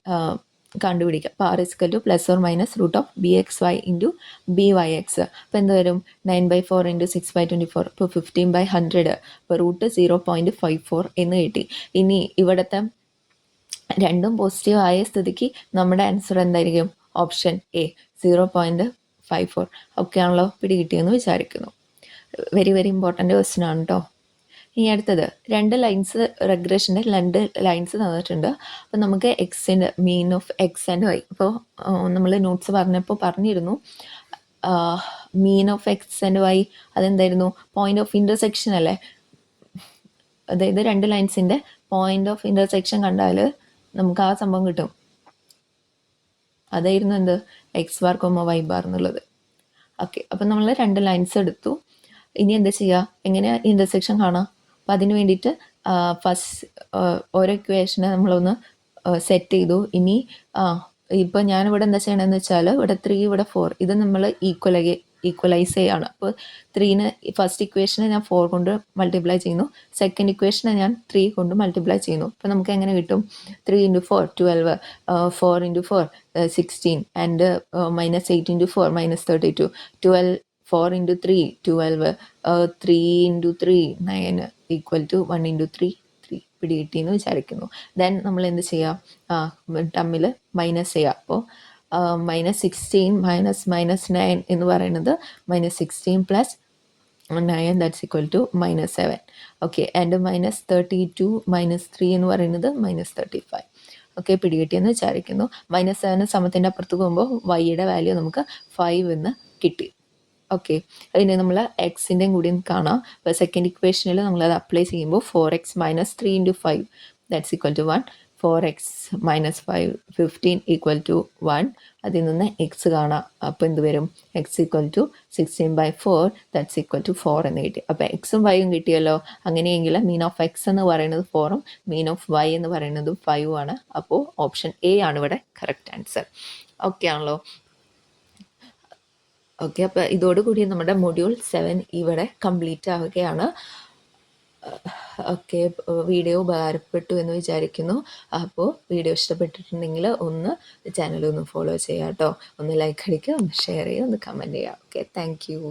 കണ്ടുപിടിക്കാം. അപ്പോൾ R is equal to +or-√(bxy) into (by(x). അപ്പോൾ എന്ത് വരും, 9/4 ഇൻറ്റു 6/24, ഇപ്പോൾ 15/100, അപ്പോൾ √0.54 എന്ന് കിട്ടി. ഇനി ഇവിടുത്തെ രണ്ടും പോസിറ്റീവ് ആയ സ്ഥിതിക്ക് നമ്മുടെ ആൻസർ എന്തായിരിക്കും, ഓപ്ഷൻ എ 0.54. ഒക്കെ ആണല്ലോ പിടികിട്ടിയെന്ന് വിചാരിക്കുന്നു. വെരി വെരി ഇമ്പോർട്ടൻ്റ് ക്വസ്റ്റ്യൻ ആണ് കേട്ടോ. ഇനി അടുത്തത് 2 ലൈൻസ്, റെഗ്രഷൻ്റെ 2 ലൈൻസ് തന്നിട്ടുണ്ട്. അപ്പോൾ നമുക്ക് എക്സിൻ്റെ mean of x and y, അപ്പോൾ നമ്മൾ നോട്ട്സ് പറഞ്ഞപ്പോൾ പറഞ്ഞിരുന്നു mean of x and y അതെന്തായിരുന്നു, പോയിന്റ് ഓഫ് ഇൻ്റർസെക്ഷൻ അല്ലേ. അതായത് 2 ലൈൻസിൻ്റെ പോയിന്റ് ഓഫ് ഇൻ്റർസെക്ഷൻ കണ്ടാൽ നമുക്ക് ആ സംഭവം കിട്ടും. അതായിരുന്നു എന്ത്, എക്സ് ബാർ വൈ ബാർ എന്നുള്ളത്. ഓക്കെ, അപ്പം നമ്മൾ 2 ലൈൻസ് എടുത്തു. ഇനി എന്താ ചെയ്യുക, എങ്ങനെ ഇൻ്റർസെക്ഷൻ കാണാം. അപ്പം അതിന് വേണ്ടിയിട്ട് ഫസ്റ്റ് ഓരോ ഇക്വേഷനെ നമ്മളൊന്ന് സെറ്റ് ചെയ്തു. ഇനി ഇപ്പോൾ ഞാനിവിടെ എന്താ ചെയ്യണമെന്ന് വെച്ചാൽ, ഇവിടെ 3 ഇവിടെ 4 ഇത് നമ്മൾ ഈക്വലൈസ് ചെയ്യാണ്. അപ്പോൾ 3ന് ഫസ്റ്റ് ഇക്വേഷനെ ഞാൻ 4 കൊണ്ട് മൾട്ടിപ്ലൈ ചെയ്യുന്നു, സെക്കൻഡ് ഇക്വേഷനെ ഞാൻ 3 കൊണ്ട് മൾട്ടിപ്ലൈ ചെയ്യുന്നു. അപ്പോൾ നമുക്ക് എങ്ങനെ കിട്ടും, 3 × 4 12, 4 × 4 16, ആൻഡ് -8 × 4 -32, 12 4 × 3 12, 3 × 3 9 = 1 × 3 3 പിടികിട്ടിയെന്ന് വിചാരിക്കുന്നു. ദെൻ നമ്മൾ എന്ത് ചെയ്യാം, തമ്മിൽ മൈനസ് ചെയ്യാം. അപ്പോൾ -16 -9 എന്ന് പറയുന്നത് -16 + 9 that's equal to -7. Okay, and -32 -3 എന്ന് പറയുന്നത് -35. ഓക്കെ, പിടികിട്ടിയെന്ന് വിചാരിക്കുന്നു. -7 സമത്തിൻ്റെ അപ്പുറത്ത് പോകുമ്പോൾ വൈയുടെ വാല്യൂ നമുക്ക് 5 എന്ന് കിട്ടി. ഓക്കെ, അതിന് നമ്മൾ എക്സിൻ്റെയും കൂടി കാണാം. അപ്പോൾ സെക്കൻഡ് ഇക്വേഷനിൽ നമ്മളത് അപ്ലൈ ചെയ്യുമ്പോൾ 4x - 3 × 5 that's equal to 1, 4x - 5 15 = 1. അതിൽ നിന്ന് എക്സ് കാണാം. അപ്പോൾ എന്ത് വരും, x = 16/4 ദാറ്റ്സ് ഈക്വൽ ടു 4 എന്ന് കിട്ടി. അപ്പോൾ എക്സും വൈയും കിട്ടിയല്ലോ. അങ്ങനെയെങ്കിൽ മീൻ ഓഫ് എക്സ് എന്ന് പറയുന്നത് 4ഉം മീൻ ഓഫ് വൈ എന്ന് പറയുന്നത് 5ഉം ആണ്. അപ്പോൾ ഓപ്ഷൻ എ ആണ് ഇവിടെ കറക്റ്റ് ആൻസർ. ഓക്കെ ആണല്ലോ. ഓക്കെ, അപ്പോൾ ഇതോടുകൂടി നമ്മുടെ മൊഡ്യൂൾ 7 ഇവിടെ കംപ്ലീറ്റ് ആവുകയാണ്. ഓക്കെ, വീഡിയോ ഉപകാരപ്പെട്ടു എന്ന് വിചാരിക്കുന്നു. അപ്പോൾ വീഡിയോ ഇഷ്ടപ്പെട്ടിട്ടുണ്ടെങ്കിൽ ഒന്ന് ചാനൽ ഒന്ന് ഫോളോ ചെയ്യാം കേട്ടോ. ഒന്ന് ലൈക്ക് അടിക്കുക, ഒന്ന് ഷെയർ ചെയ്യുക, ഒന്ന് കമൻറ്റ് ചെയ്യുക. Okay, thank you.